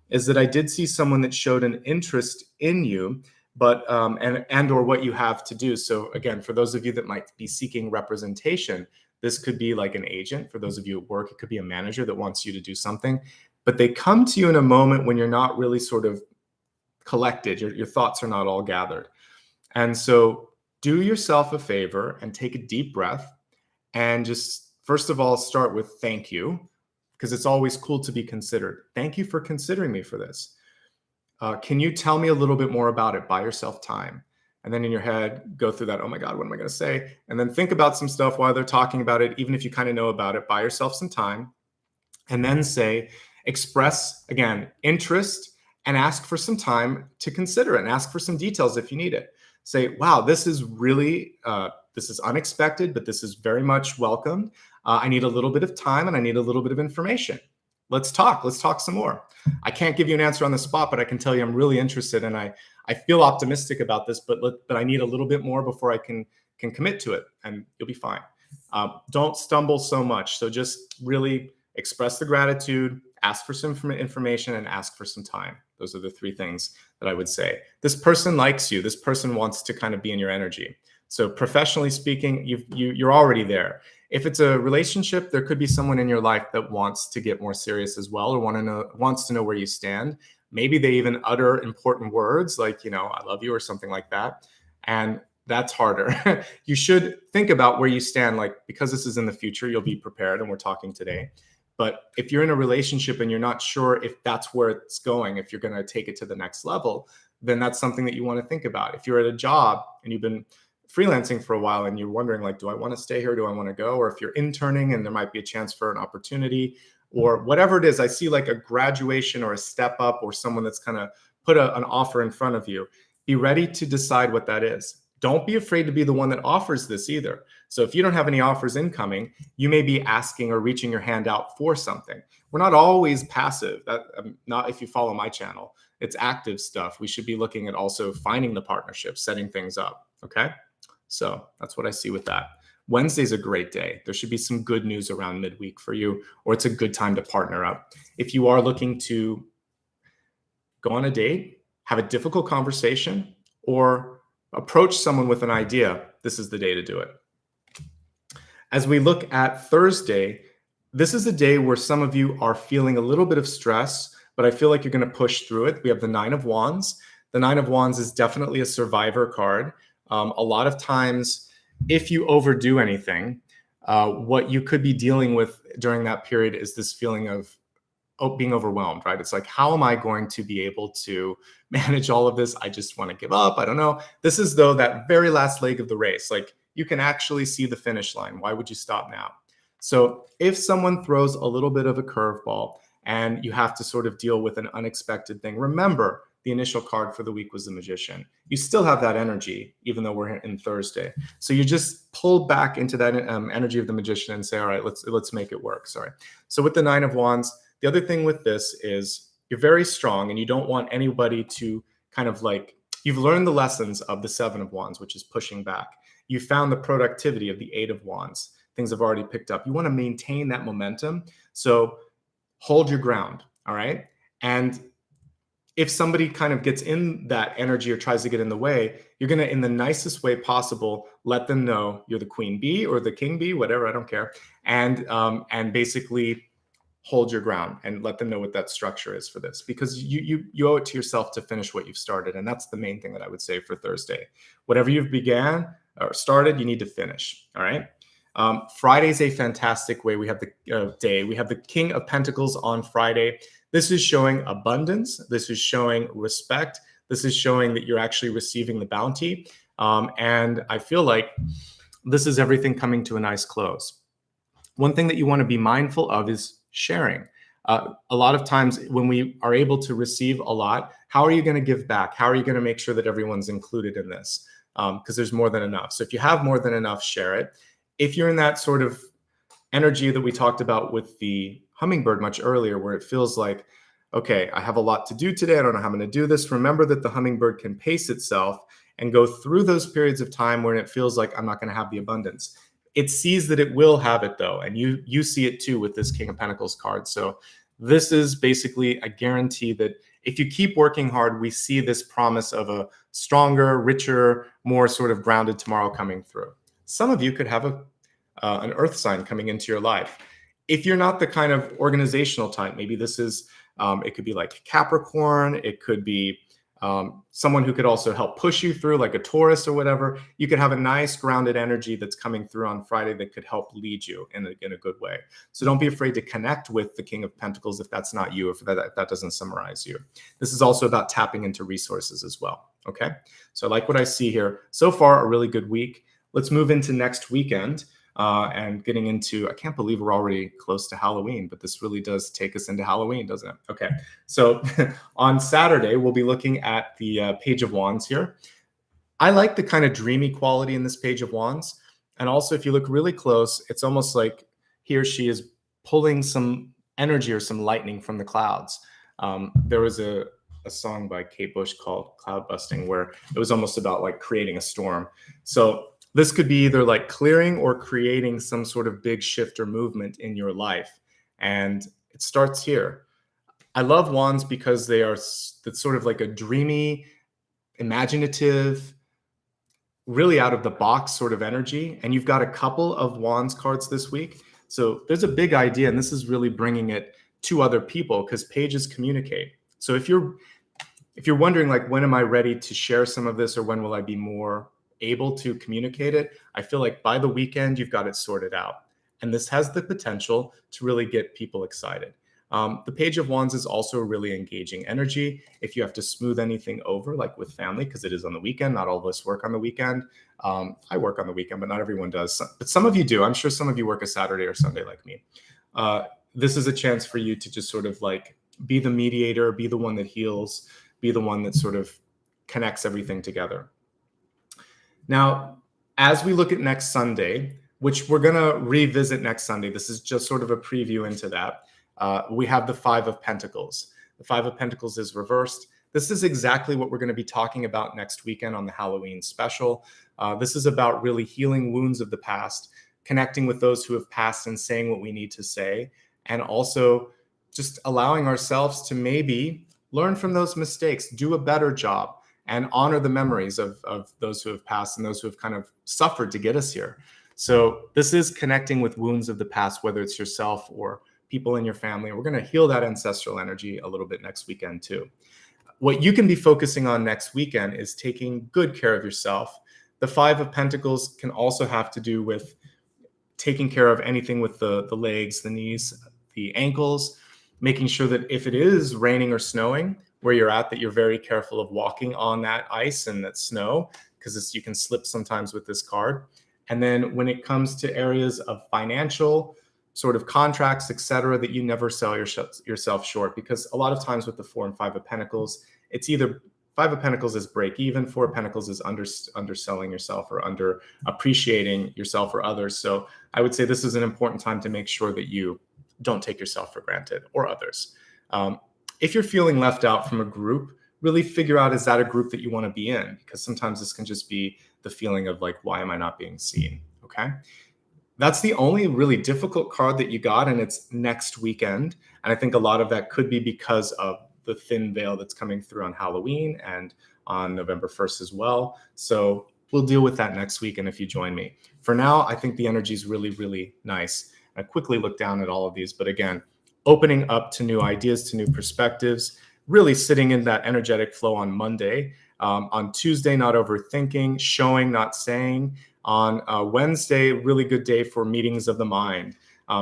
is that I did see someone that showed an interest in you, but and or what you have to do. So again, for those of you that might be seeking representation, this could be like an agent. For those of you at work, it could be a manager that wants you to do something, but they come to you in a moment when you're not really sort of collected. Your thoughts are not all gathered. And so do yourself a favor and take a deep breath and just, first of all, start with thank you, because it's always cool to be considered. Thank you for considering me for this. Can you tell me a little bit more about it? Buy yourself time. And then in your head, go through that, oh my God, what am I going to say? And then think about some stuff while they're talking about it, even if you kind of know about it. Buy yourself some time. And then express, again, interest, and ask for some time to consider it, and ask for some details if you need it. Say, wow, this is really, this is unexpected, but this is very much welcomed. I need a little bit of time and I need a little bit of information. Let's talk some more. I can't give you an answer on the spot, but I can tell you I'm really interested and I feel optimistic about this, but I need a little bit more before I can commit to it, and you'll be fine. Don't stumble so much. So just really express the gratitude, ask for some information, and ask for some time. Those are the three things that I would say. This person likes you. This person wants to kind of be in your energy. So professionally speaking, you're already there. If it's a relationship, there could be someone in your life that wants to get more serious as well, or wants to know where you stand. Maybe they even utter important words like, I love you or something like that. And that's harder. You should think about where you stand, like, because this is in the future, you'll be prepared, and we're talking today. But if you're in a relationship and you're not sure if that's where it's going, if you're going to take it to the next level, then that's something that you want to think about. If you're at a job and you've been freelancing for a while and you're wondering, like, do I want to stay here? Do I want to go? Or if you're interning and there might be a chance for an opportunity or whatever it is, I see like a graduation or a step up or someone that's kind of put an offer in front of you. Be ready to decide what that is. Don't be afraid to be the one that offers this either. So if you don't have any offers incoming, you may be asking or reaching your hand out for something. We're not always passive. Not if you follow my channel. It's active stuff. We should be looking at also finding the partnership, setting things up. Okay. So that's what I see with that. Wednesday's a great day. There should be some good news around midweek for you, or it's a good time to partner up. If you are looking to go on a date, have a difficult conversation, or approach someone with an idea, this is the day to do it. As we look at Thursday, this is a day where some of you are feeling a little bit of stress, but I feel like you're going to push through it. We have the Nine of Wands. The Nine of Wands is definitely a survivor card. A lot of times, if you overdo anything, what you could be dealing with during that period is this feeling of being overwhelmed, right? It's like, how am I going to be able to manage all of this? I just want to give up. I don't know. This is, though, that very last leg of the race. Like, you can actually see the finish line. Why would you stop now? So if someone throws a little bit of a curveball and you have to sort of deal with an unexpected thing, remember, the initial card for the week was the Magician. You still have that energy, even though we're in Thursday. So you just pull back into that energy of the Magician and say, all right, let's make it work. Sorry. So with the Nine of Wands, the other thing with this is you're very strong and you don't want anybody to kind of like, you've learned the lessons of the Seven of Wands, which is pushing back. You found the productivity of the Eight of Wands. Things have already picked up. You want to maintain that momentum. So hold your ground. All right. And if somebody kind of gets in that energy or tries to get in the way, you're going to, in the nicest way possible, let them know you're the queen bee or the king bee, whatever, I don't care. And basically hold your ground and let them know what that structure is for this, because you owe it to yourself to finish what you've started. And that's the main thing that I would say for Thursday. Whatever you've began or started, you need to finish. All right. Friday's a fantastic way. We have the day. We have the King of Pentacles on Friday. This is showing abundance. This is showing respect. This is showing that you're actually receiving the bounty. And I feel like this is everything coming to a nice close. One thing that you want to be mindful of is sharing. A lot of times when we are able to receive a lot, how are you going to give back? How are you going to make sure that everyone's included in this? Because there's more than enough. So if you have more than enough, share it. If you're in that sort of energy that we talked about with the hummingbird much earlier, where it feels like, okay, I have a lot to do today. I don't know how I'm going to do this. Remember that the hummingbird can pace itself and go through those periods of time where it feels like I'm not going to have the abundance. It sees that it will have it, though. And you see it too with this King of Pentacles card. So this is basically a guarantee that if you keep working hard, we see this promise of a stronger, richer, more sort of grounded tomorrow coming through. Some of you could have an earth sign coming into your life. If you're not the kind of organizational type, maybe this is, it could be like Capricorn. It could be someone who could also help push you through, like a Taurus or whatever. You could have a nice grounded energy that's coming through on Friday that could help lead you in a good way. So don't be afraid to connect with the King of Pentacles if that's not you, if that doesn't summarize you. This is also about tapping into resources as well. Okay. So I like what I see here. So far, a really good week. Let's move into next weekend. And getting into, I can't believe we're already close to Halloween, but this really does take us into Halloween, doesn't it? Okay, so on Saturday, we'll be looking at the Page of Wands here. I like the kind of dreamy quality in this Page of Wands. And also, if you look really close, it's almost like he or she is pulling some energy or some lightning from the clouds. There was a song by Kate Bush called Cloud Busting, where it was almost about like creating a storm. So this could be either like clearing or creating some sort of big shift or movement in your life. And it starts here. I love wands because they are, it's sort of like a dreamy, imaginative, really out of the box sort of energy. And you've got a couple of Wands cards this week. So there's a big idea, and this is really bringing it to other people because pages communicate. So if you're wondering, like, when am I ready to share some of this, or when will I be more able to communicate it, I feel like by the weekend, you've got it sorted out. And this has the potential to really get people excited. The Page of Wands is also a really engaging energy. If you have to smooth anything over, like with family, because it is on the weekend, not all of us work on the weekend. I work on the weekend, but not everyone does. But some of you do. I'm sure some of you work a Saturday or Sunday like me. This is a chance for you to just sort of like be the mediator, be the one that heals, be the one that sort of connects everything together. Now, as we look at next Sunday, which we're going to revisit next Sunday, this is just sort of a preview into that. We have the Five of Pentacles. The Five of Pentacles is reversed. This is exactly what we're going to be talking about next weekend on the Halloween special. This is about really healing wounds of the past, connecting with those who have passed and saying what we need to say, and also just allowing ourselves to maybe learn from those mistakes, do a better job, and honor the memories of those who have passed and those who have kind of suffered to get us here. So this is connecting with wounds of the past, whether it's yourself or people in your family. We're going to heal that ancestral energy a little bit next weekend too. What you can be focusing on next weekend is taking good care of yourself. The Five of Pentacles can also have to do with taking care of anything with the legs, the knees, the ankles, making sure that if it is raining or snowing where you're at, that you're very careful of walking on that ice and that snow, because you can slip sometimes with this card. And then when it comes to areas of financial sort of contracts, etc., that you never sell yourself short, because a lot of times with the Four and Five of Pentacles, it's either Five of Pentacles is break even, Four of Pentacles is underselling yourself or under appreciating yourself or others. So I would say this is an important time to make sure that you don't take yourself for granted or others. If you're feeling left out from a group, really figure out, is that a group that you want to be in? Because sometimes this can just be the feeling of like, why am I not being seen? Okay. That's the only really difficult card that you got, and it's next weekend. And I think a lot of that could be because of the thin veil that's coming through on Halloween and on November 1st as well. So we'll deal with that next week, and if you join me. For now, I think the energy is really, really nice. I quickly look down at all of these, but again, opening up to new ideas, to new perspectives, really sitting in that energetic flow on Monday. On Tuesday, not overthinking, showing, not saying. On Wednesday, really good day for meetings of the mind.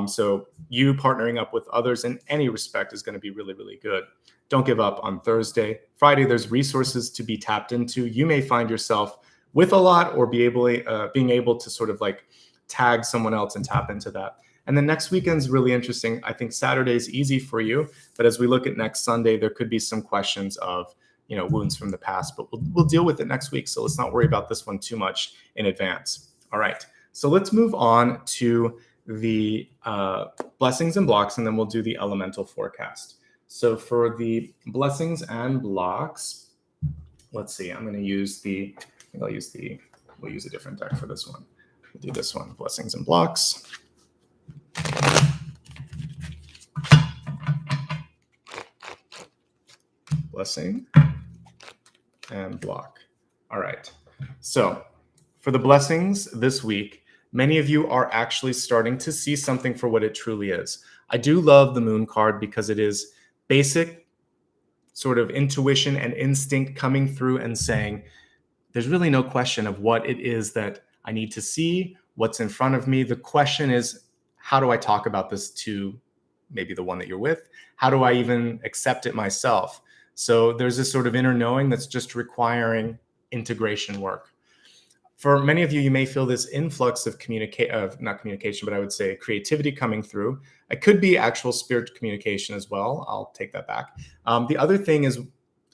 So you partnering up with others in any respect is going to be really, really good. Don't give up on Thursday. Friday, there's resources to be tapped into. You may find yourself with a lot, or being able to sort of like tag someone else and tap into that. And then next weekend's really interesting. I think Saturday's easy for you, but as we look at next Sunday, there could be some questions of, wounds from the past, but we'll deal with it next week. So let's not worry about this one too much in advance. All right. So let's move on to the blessings and blocks, and then we'll do the elemental forecast. So for the blessings and blocks, let's see, we'll use a different deck for this one. We'll do this one, blessings and blocks. Blessing and block. All right. So for the blessings this week, many of you are actually starting to see something for what it truly is. I do love the moon card because it is basic sort of intuition and instinct coming through and saying, there's really no question of what it is that I need to see, what's in front of me. The question is, how do I talk about this to maybe the one that you're with? How do I even accept it myself? So there's this sort of inner knowing that's just requiring integration work. For many of you, you may feel this influx of not communication, but I would say creativity coming through. It could be actual spirit communication as well. I'll take that back. The other thing is,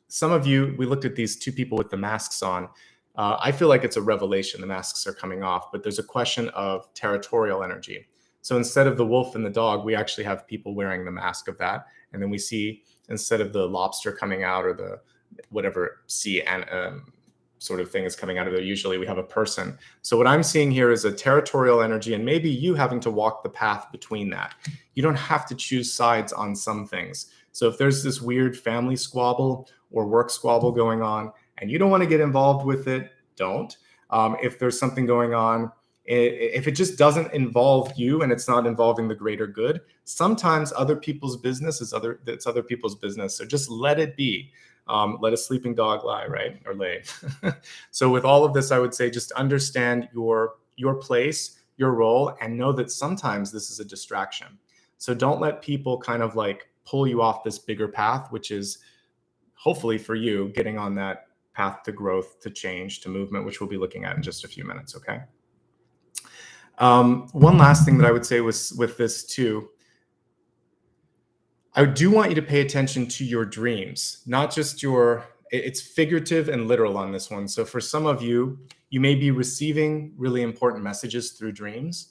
some of you, we looked at these two people with the masks on. I feel like it's a revelation. The masks are coming off, but there's a question of territorial energy. So instead of the wolf and the dog, we actually have people wearing the mask of that. And then we see, instead of the lobster coming out or the whatever sea and sort of thing is coming out of there, usually we have a person. So what I'm seeing here is a territorial energy, and maybe you having to walk the path between that. You don't have to choose sides on some things. So if there's this weird family squabble or work squabble going on and you don't want to get involved with it, don't. if there's something going on, if it just doesn't involve you and it's not involving the greater good, sometimes other people's business is it's other people's business. So just let it be. Let a sleeping dog lie, right? Or lay. So with all of this, I would say just understand your place, your role, and know that sometimes this is a distraction. So don't let people kind of like pull you off this bigger path, which is hopefully for you getting on that path to growth, to change, to movement, which we'll be looking at in just a few minutes, okay? One last thing that I would say with this too, I do want you to pay attention to your dreams, not just it's figurative and literal on this one. So for some of you, you may be receiving really important messages through dreams.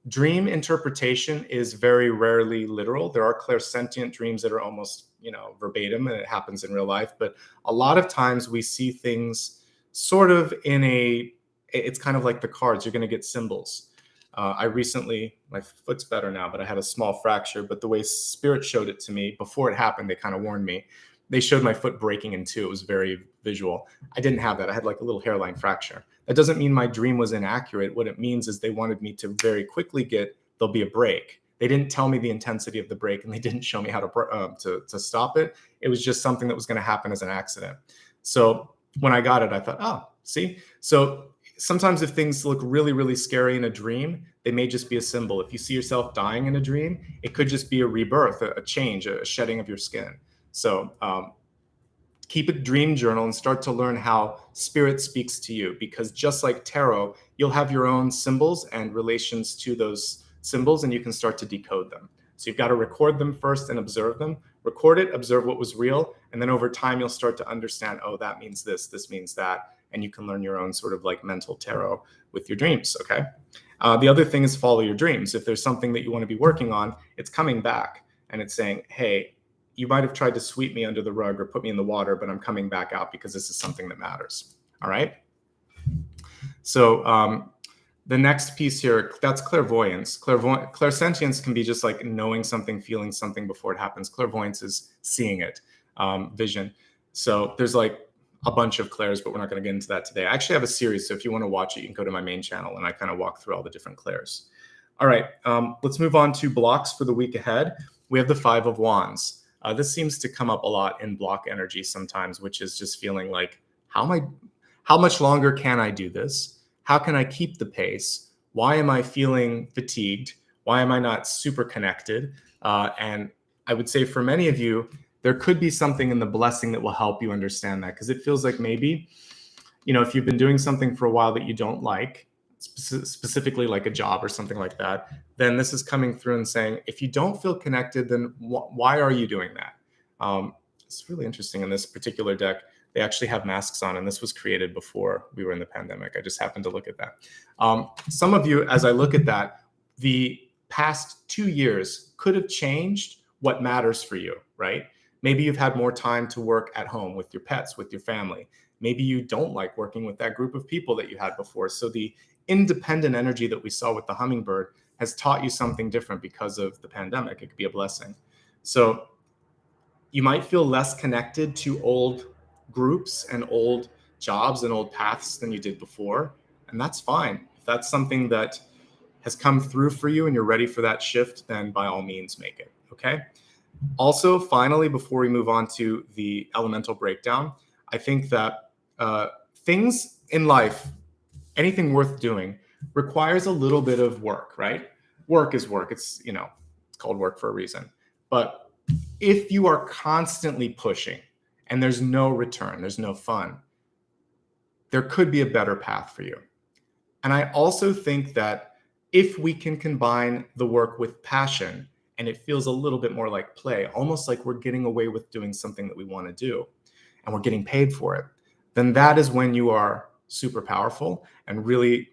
Dream interpretation is very rarely literal. There are clairsentient dreams that are almost, verbatim, and it happens in real life. But a lot of times we see things sort of it's kind of like the cards. You're going to get symbols. My foot's better now, but I had a small fracture. But the way Spirit showed it to me before it happened, they kind of warned me. They showed my foot breaking in two. It was very visual. I didn't have that. I had like a little hairline fracture. That doesn't mean my dream was inaccurate. What it means is they wanted me to very quickly there'll be a break. They didn't tell me the intensity of the break, and they didn't show me how to stop it. It was just something that was going to happen as an accident. So when I got it, I thought, oh, see? So sometimes if things look really, really scary in a dream, they may just be a symbol. If you see yourself dying in a dream, it could just be a rebirth, a change, a shedding of your skin. So keep a dream journal and start to learn how Spirit speaks to you, because just like tarot, you'll have your own symbols and relations to those symbols, and you can start to decode them. So you've got to record them first and observe them. Record it, observe what was real, and then over time you'll start to understand, oh, that means this means that, and you can learn your own sort of like mental tarot with your dreams, okay? The other thing is follow your dreams. If there's something that you want to be working on, it's coming back and it's saying, hey, you might have tried to sweep me under the rug or put me in the water, but I'm coming back out because this is something that matters, all right? So the next piece here, that's clairvoyance. Clairsentience can be just like knowing something, feeling something before it happens. Clairvoyance is seeing it, vision. So there's like a bunch of clairs, but we're not going to get into that today. I actually have a series, so if you want to watch it, you can go to my main channel, and I kind of walk through all the different clairs. All right, let's move on to blocks for the week ahead. We have the Five of Wands. This seems to come up a lot in block energy sometimes, which is just feeling like, how much longer can I do this? How can I keep the pace? Why am I feeling fatigued? Why am I not super connected? And I would say for many of you, there could be something in the blessing that will help you understand that, because it feels like maybe, if you've been doing something for a while that you don't like, specifically like a job or something like that, then this is coming through and saying, if you don't feel connected, then why are you doing that? It's really interesting in this particular deck. They actually have masks on, and this was created before we were in the pandemic. I just happened to look at that. Some of you, as I look at that, the past 2 years could have changed what matters for you, right? Maybe you've had more time to work at home with your pets, with your family. Maybe you don't like working with that group of people that you had before. So the independent energy that we saw with the hummingbird has taught you something different because of the pandemic. It could be a blessing. So you might feel less connected to old groups and old jobs and old paths than you did before. And that's fine. If that's something that has come through for you and you're ready for that shift, then by all means make it, okay? Also, finally, before we move on to the elemental breakdown, I think that things in life, anything worth doing, requires a little bit of work, right? Work is work. It's called work for a reason. But if you are constantly pushing and there's no return, there's no fun, there could be a better path for you. And I also think that if we can combine the work with passion, and it feels a little bit more like play, almost like we're getting away with doing something that we want to do, and we're getting paid for it, then that is when you are super powerful and really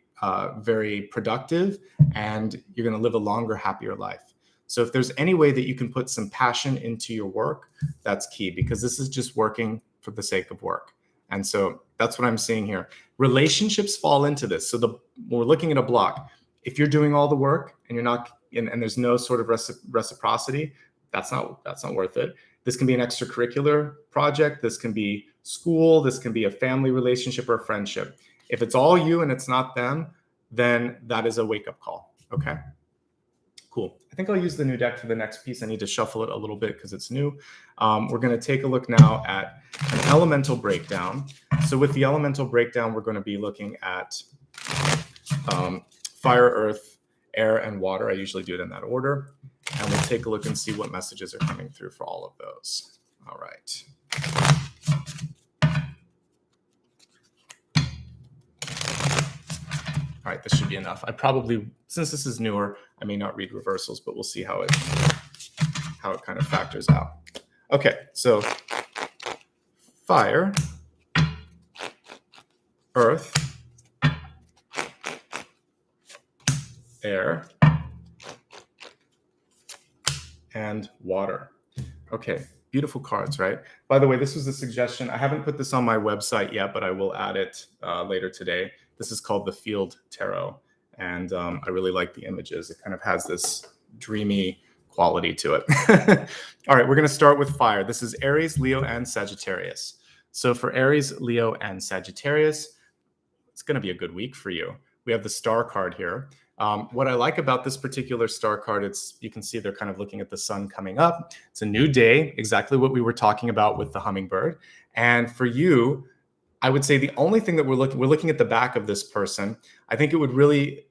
very productive, and you're going to live a longer, happier life. So if there's any way that you can put some passion into your work, that's key, because this is just working for the sake of work. And so that's what I'm seeing here. Relationships fall into this. So when we're looking at a block, if you're doing all the work and you're not, and there's no sort of reciprocity, that's not worth it. This can be an extracurricular project. This can be school. This can be a family relationship or a friendship. If it's all you and it's not them, then that is a wake-up call. Okay, cool. I think I'll use the new deck for the next piece. I need to shuffle it a little bit because it's new. We're going to take a look now at an elemental breakdown. So with the elemental breakdown, we're going to be looking at fire, earth, air, and water. I usually do it in that order. And we'll take a look and see what messages are coming through for all of those. All right. All right, this should be enough. I probably, since this is newer, I may not read reversals, but we'll see how it kind of factors out. Okay, so fire, earth, air, and water. Okay, beautiful cards, right? By the way, this was a suggestion. I haven't put this on my website yet, but I will add it later today. This is called the Field Tarot, and I really like the images. It kind of has this dreamy quality to it. All right, we're going to start with fire. This is Aries, Leo, and Sagittarius. So for Aries, Leo, and Sagittarius, it's going to be a good week for you. We have the star card here. What I like about this particular star card, you can see they're kind of looking at the sun coming up. It's a new day, exactly what we were talking about with the hummingbird. And for you, I would say the only thing that we're looking at the back of this person. I think it would really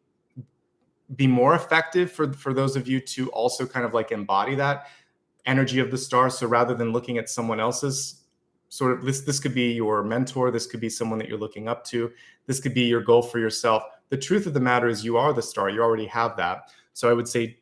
be more effective for those of you to also kind of like embody that energy of the star. So rather than looking at someone else's sort of, this could be your mentor. This could be someone that you're looking up to. This could be your goal for yourself. The truth of the matter is you are the star. You already have that. So I would say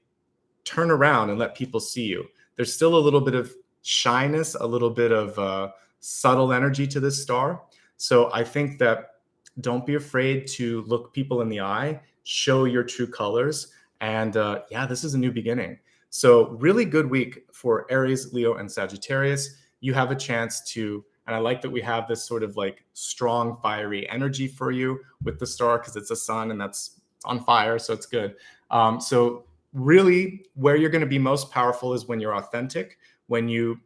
turn around and let people see you. There's still a little bit of shyness, a little bit of subtle energy to this star. So I think that don't be afraid to look people in the eye, show your true colors. And yeah, this is a new beginning. So really good week for Aries, Leo, and Sagittarius. You have a chance to, and I like that we have this sort of like strong, fiery energy for you with the star because it's a sun and that's on fire. So it's good. So really where you're going to be most powerful is when you're authentic, when you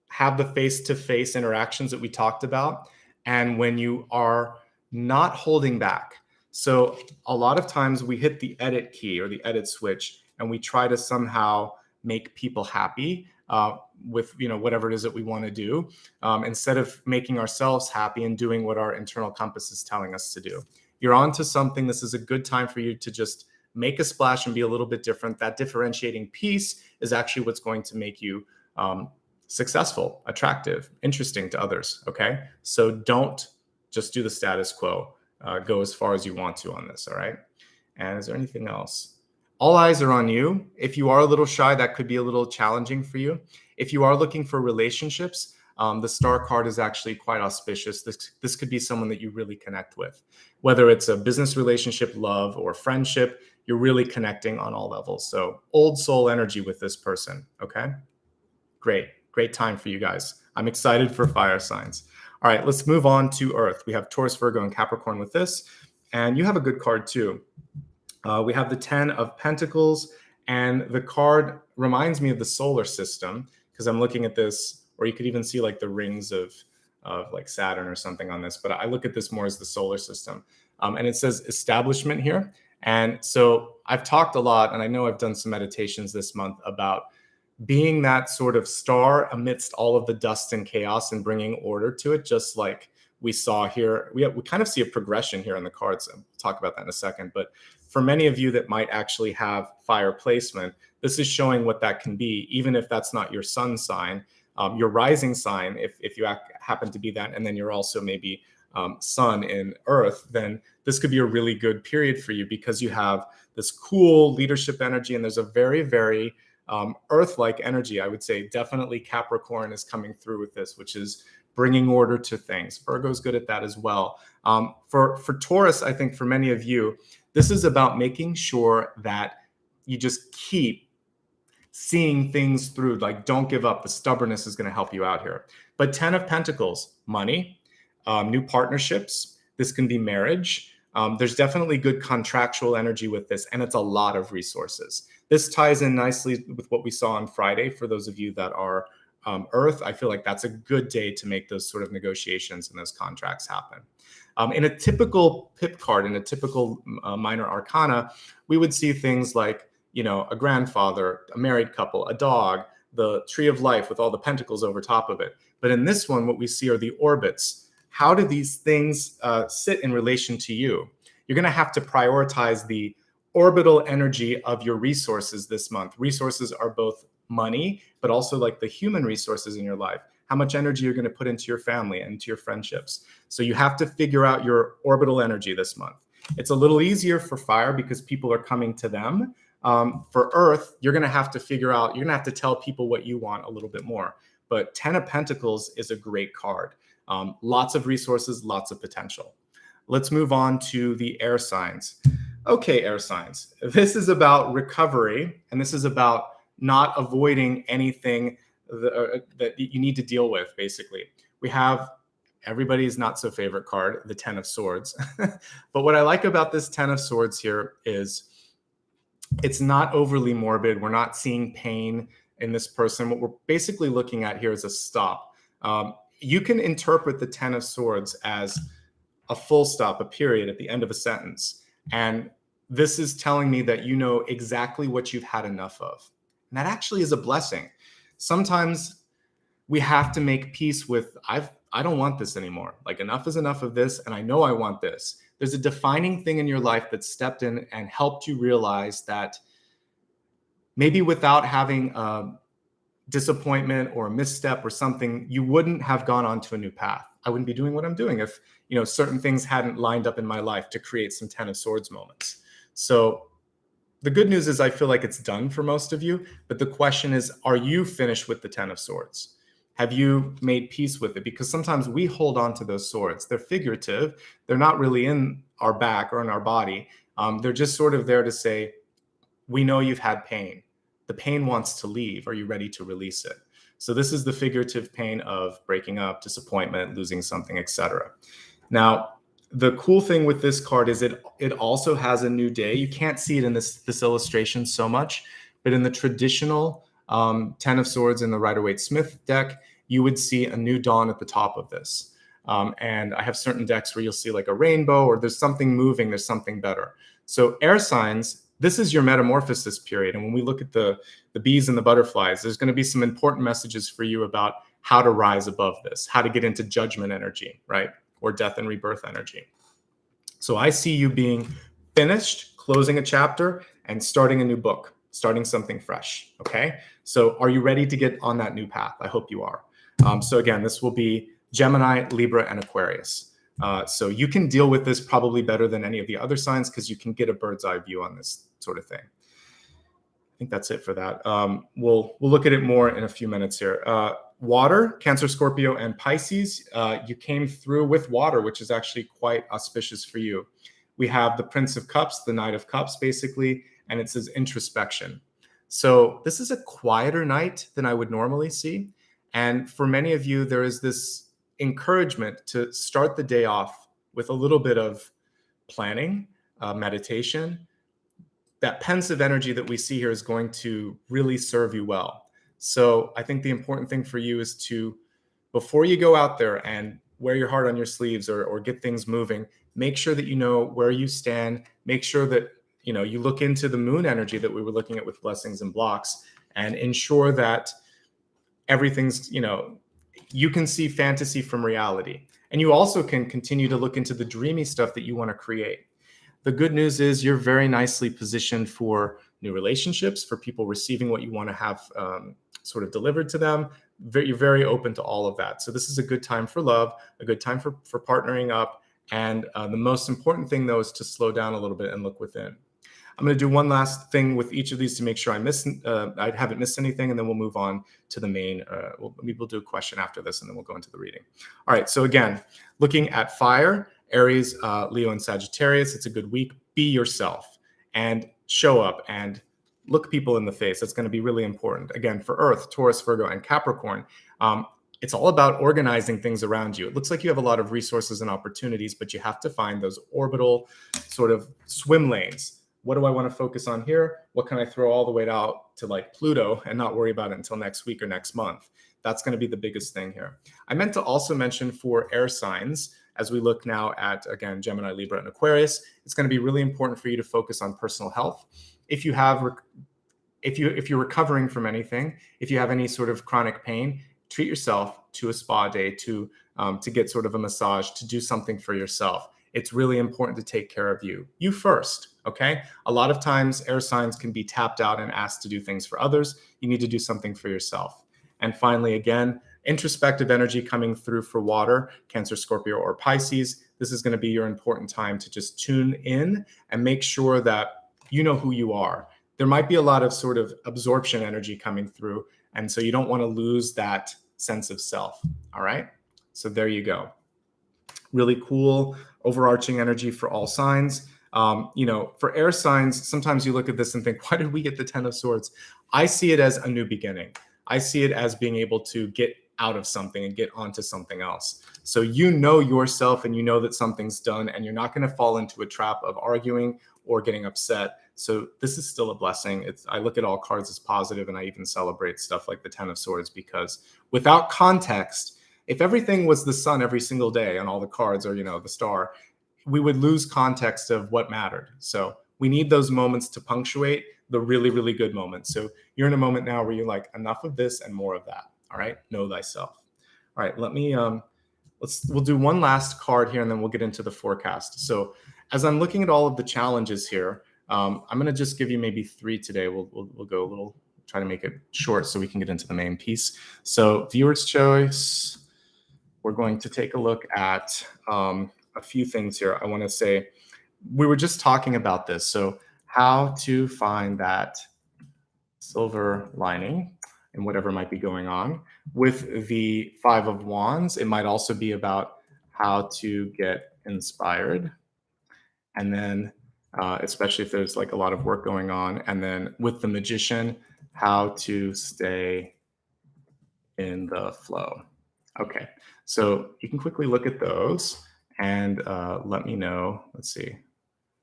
have the face-to-face interactions that we talked about, and when you are not holding back. So a lot of times we hit the edit key or the edit switch and we try to somehow make people happy with whatever it is that we want to do, instead of making ourselves happy and doing what our internal compass is telling us to do. You're onto something. This is a good time for you to just make a splash and be a little bit different. That differentiating piece is actually what's going to make you successful, attractive, interesting to others. Okay. So don't just do the status quo. Go as far as you want to on this. All right. And is there anything else? All eyes are on you. If you are a little shy, that could be a little challenging for you. If you are looking for relationships, the star card is actually quite auspicious. This could be someone that you really connect with. Whether it's a business relationship, love, or friendship, you're really connecting on all levels. So old soul energy with this person. Okay. Great time for you guys. I'm excited for fire signs. All right, let's move on to Earth. We have Taurus, Virgo, and Capricorn with this. And you have a good card too. We have the 10 of Pentacles, and the card reminds me of the solar system because I'm looking at this, or you could even see like the rings of like Saturn or something on this, but I look at this more as the solar system. And it says establishment here. And so I've talked a lot, and I know I've done some meditations this month about being that sort of star amidst all of the dust and chaos and bringing order to it, just like we saw here. We kind of see a progression here in the cards. I'll talk about that in a second. But for many of you that might actually have fire placement, this is showing what that can be, even if that's not your sun sign, your rising sign, if you happen to be that, and then you're also maybe sun in Earth, then this could be a really good period for you because you have this cool leadership energy, and there's a very, very Earth-like energy. I would say definitely Capricorn is coming through with this, which is bringing order to things. Virgo's good at that as well. For Taurus, I think for many of you, this is about making sure that you just keep seeing things through. Like, don't give up. The stubbornness is going to help you out here. But 10 of Pentacles, money, new partnerships. This can be marriage. There's definitely good contractual energy with this, and it's a lot of resources. This ties in nicely with what we saw on Friday. For those of you that are Earth, I feel like that's a good day to make those sort of negotiations and those contracts happen. In a typical pip card, in a typical minor arcana, we would see things like, a grandfather, a married couple, a dog, the tree of life with all the pentacles over top of it. But in this one, what we see are the orbits. How do these things sit in relation to you? You're going to have to prioritize the orbital energy of your resources this month. Resources are both money, but also like the human resources in your life. How much energy you're going to put into your family and into your friendships. So you have to figure out your orbital energy this month. It's a little easier for fire because people are coming to them. For earth, you're going to have to figure out, you're going to have to tell people what you want a little bit more. But 10 of Pentacles is a great card. Lots of resources, lots of potential. Let's move on to the air signs. Okay, air signs. This is about recovery, and this is about not avoiding anything that you need to deal with, basically. We have everybody's not so favorite card, the 10 of Swords. But what I like about this 10 of Swords here is it's not overly morbid. We're not seeing pain in this person. What we're basically looking at here is a stop. You can interpret the 10 of Swords as a full stop, a period at the end of a sentence. And this is telling me that you know exactly what you've had enough of. And that actually is a blessing. Sometimes we have to make peace with, I don't want this anymore. Like, enough is enough of this, and I know I want this. There's a defining thing in your life that stepped in and helped you realize that maybe without having a disappointment or a misstep or something, you wouldn't have gone on to a new path. I wouldn't be doing what I'm doing if, certain things hadn't lined up in my life to create some 10 of Swords moments. So the good news is I feel like it's done for most of you, but the question is, are you finished with the 10 of Swords? Have you made peace with it? Because sometimes we hold on to those swords. They're figurative. They're not really in our back or in our body. They're just sort of there to say, we know you've had pain. The pain wants to leave. Are you ready to release it? So this is the figurative pain of breaking up, disappointment, losing something, etc. Now, the cool thing with this card is it also has a new day. You can't see it in this illustration so much, but in the traditional 10 of Swords in the Rider-Waite-Smith deck, you would see a new dawn at the top of this. And I have certain decks where you'll see like a rainbow, or there's something moving, there's something better. So air signs, this is your metamorphosis period. And when we look at the bees and the butterflies, there's going to be some important messages for you about how to rise above this, how to get into judgment energy, right? Or death and rebirth energy. So I see you being finished, closing a chapter, and starting a new book, starting something fresh, okay? So are you ready to get on that new path? I hope you are. So again, this will be Gemini, Libra, and Aquarius. So you can deal with this probably better than any of the other signs because you can get a bird's eye view on this sort of thing. I think that's it for that. We'll look at it more in a few minutes here. Water, Cancer, Scorpio, and Pisces. You came through with water, which is actually quite auspicious for you. We have the Prince of Cups, the Knight of Cups, basically, and it says introspection. So this is a quieter night than I would normally see. And for many of you, there is this encouragement to start the day off with a little bit of planning, meditation. That pensive energy that we see here is going to really serve you well. So I think the important thing for you is to, before you go out there and wear your heart on your sleeves or get things moving, make sure that you know where you stand. Make sure that you look into the moon energy that we were looking at with blessings and blocks, and ensure that everything's, you can see fantasy from reality. And you also can continue to look into the dreamy stuff that you want to create. The good news is you're very nicely positioned for new relationships, for people receiving what you want to have sort of delivered to them. You're very open to all of that. So this is a good time for love, a good time for partnering up. And the most important thing, though, is to slow down a little bit and look within. I'm going to do one last thing with each of these to make sure I haven't missed anything, and then we'll move on to the main. We'll do a question after this, and then we'll go into the reading. All right. So again, looking at fire, Aries, Leo, and Sagittarius. It's a good week. Be yourself and show up and look people in the face. That's going to be really important. Again, for Earth, Taurus, Virgo, and Capricorn, it's all about organizing things around you. It looks like you have a lot of resources and opportunities, but you have to find those orbital sort of swim lanes. What do I want to focus on here? What can I throw all the way out to like Pluto and not worry about it until next week or next month? That's going to be the biggest thing here. I meant to also mention for air signs, as we look now at, again, Gemini, Libra, and Aquarius, it's going to be really important for you to focus on personal health. If you have, if you're recovering from anything, if you have any sort of chronic pain, treat yourself to a spa day, to get sort of a massage, to do something for yourself. It's really important to take care of you first. Okay. A lot of times air signs can be tapped out and asked to do things for others. You need to do something for yourself. And finally, again, introspective energy coming through for water, Cancer, Scorpio, or Pisces. This is going to be your important time to just tune in and make sure that you know who you are. There might be a lot of sort of absorption energy coming through. And so you don't want to lose that sense of self. All right. So there you go. Really cool overarching energy for all signs. For air signs, sometimes you look at this and think, why did we get the 10 of Swords? I see it as a new beginning. I see it as being able to get out of something and get onto something else. So you know yourself and you know that something's done and you're not going to fall into a trap of arguing or getting upset. So this is still a blessing. I look at all cards as positive, and I even celebrate stuff like the 10 of Swords, because without context, if everything was the sun every single day on all the cards, or, the star, we would lose context of what mattered. So we need those moments to punctuate the really, really good moments. So you're in a moment now where you're like, enough of this and more of that. All right. Know thyself. All right. Let me, we'll do one last card here and then we'll get into the forecast. So as I'm looking at all of the challenges here, I'm going to just give you maybe 3 today. We'll go a little, try to make it short so we can get into the main piece. So viewer's choice, we're going to take a look at a few things here. I want to say, we were just talking about this. So how to find that silver lining in whatever might be going on. With the 5 of Wands, it might also be about how to get inspired. And then, especially if there's like a lot of work going on. And then with the Magician, how to stay in the flow. Okay, so you can quickly look at those and let me know, let's see,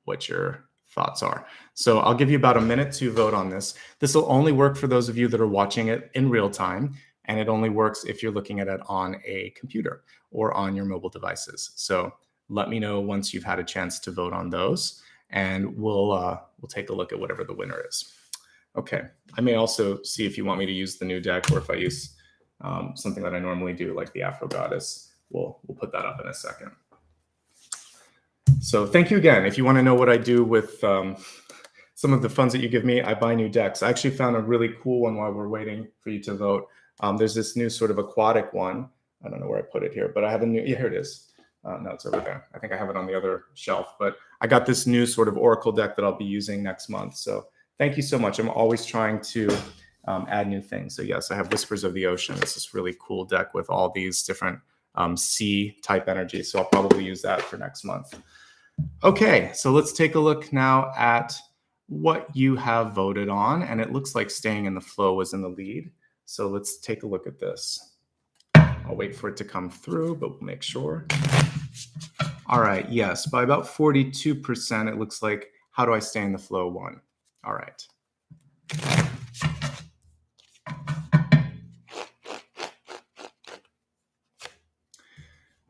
what your thoughts are. So I'll give you about a minute to vote on this. This will only work for those of you that are watching it in real time, and it only works if you're looking at it on a computer or on your mobile devices. So let me know once you've had a chance to vote on those, and we'll take a look at whatever the winner is. Okay, I may also see if you want me to use the new deck, or if I use something that I normally do, like the Afro Goddess. We'll put that up in a second. So thank you again. If you want to know what I do with some of the funds that you give me, I buy new decks. I actually found a really cool one while we're waiting for you to vote. There's this new sort of aquatic one. I don't know where I put it here, but I have a new, yeah, here it is. No, it's over there. I think I have it on the other shelf, but I got this new sort of oracle deck that I'll be using next month. So thank you so much. I'm always trying to add new things. So yes, I have Whispers of the Ocean. It's this really cool deck with all these different sea type energies. So I'll probably use that for next month. Okay, so let's take a look now at what you have voted on. And it looks like staying in the flow was in the lead. So let's take a look at this. I'll wait for it to come through, but we'll make sure. All right, yes, by about 42%, it looks like how do I stay in the flow won. All right.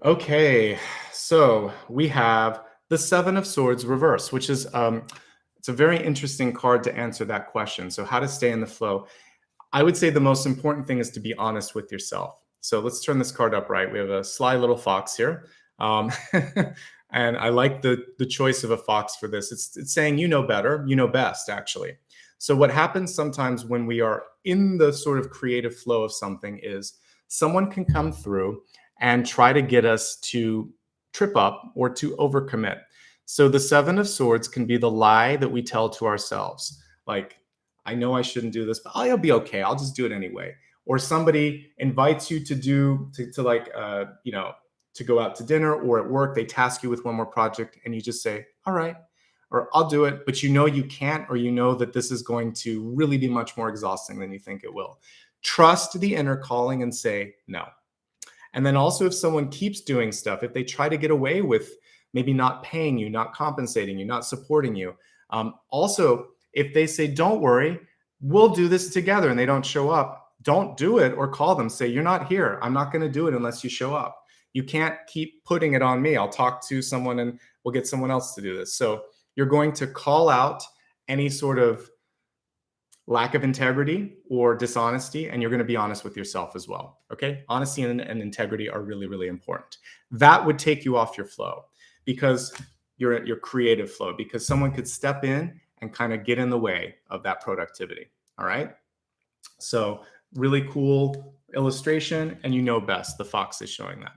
Okay, so we have the 7 of Swords reverse, which is it's a very interesting card to answer that question. So how to stay in the flow. I would say the most important thing is to be honest with yourself. So let's turn this card upright. We have a sly little fox here. And I like the choice of a fox for this. It's saying you know better, you know best, actually. So what happens sometimes when we are in the sort of creative flow of something is someone can come through and try to get us to trip up or to overcommit. So the 7 of Swords can be the lie that we tell to ourselves. Like, I know I shouldn't do this, but I'll be okay. I'll just do it anyway. Or somebody invites you to go out to dinner, or at work, they task you with one more project and you just say, all right, or I'll do it, but you know you can't, or you know that this is going to really be much more exhausting than you think it will. Trust the inner calling and say no. And then also, if someone keeps doing stuff, if they try to get away with maybe not paying you, not compensating you, not supporting you, also, if they say, don't worry, we'll do this together, and they don't show up, don't do it, or call them, say, you're not here. I'm not going to do it unless you show up. You can't keep putting it on me. I'll talk to someone and we'll get someone else to do this. So you're going to call out any sort of lack of integrity or dishonesty, and you're going to be honest with yourself as well. Okay. Honesty and integrity are really, really important. That would take you off your flow, because your creative flow, because someone could step in and kind of get in the way of that productivity. All right. So really cool illustration, and you know best. The fox is showing that.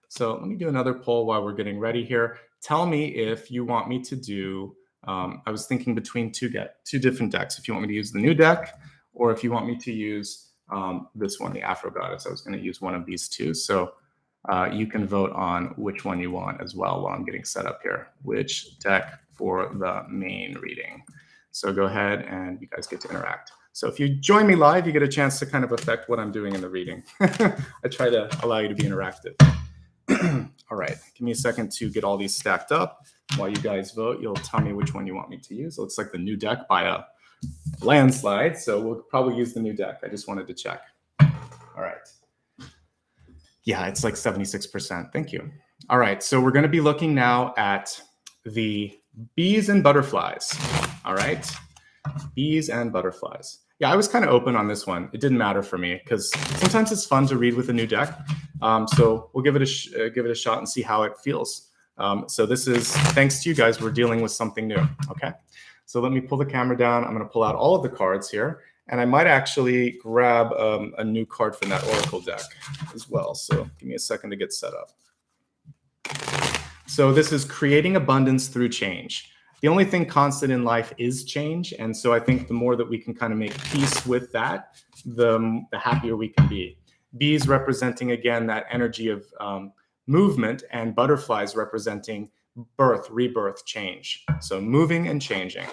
So let me do another poll while we're getting ready here. Tell me if you want me to do, I was thinking between two different decks. If you want me to use the new deck, or if you want me to use this one, the Afro Goddess. I was going to use one of these two. So you can vote on which one you want as well while I'm getting set up here. Which deck for the main reading. So go ahead and you guys get to interact. So if you join me live, you get a chance to kind of affect what I'm doing in the reading. I try to allow you to be interactive. All right, give me a second to get all these stacked up. While you guys vote, you'll tell me which one you want me to use. It looks like the new deck by a landslide, so we'll probably use the new deck. I just wanted to check. All right. Yeah, it's like 76%. Thank you. All right, so we're going to be looking now at the bees and butterflies. All right, bees and butterflies. Yeah, I was kind of open on this one. It didn't matter for me because sometimes it's fun to read with a new deck. So we'll give it a shot and see how it feels. So this is thanks to you guys. We're dealing with something new. Okay. So let me pull the camera down. I'm going to pull out all of the cards here, and I might actually grab a new card from that Oracle deck as well. So give me a second to get set up. So this is creating abundance through change. The only thing constant in life is change. And so I think the more that we can kind of make peace with that, the happier we can be. Bees representing, again, that energy of movement, and butterflies representing birth, rebirth, change. So moving and changing.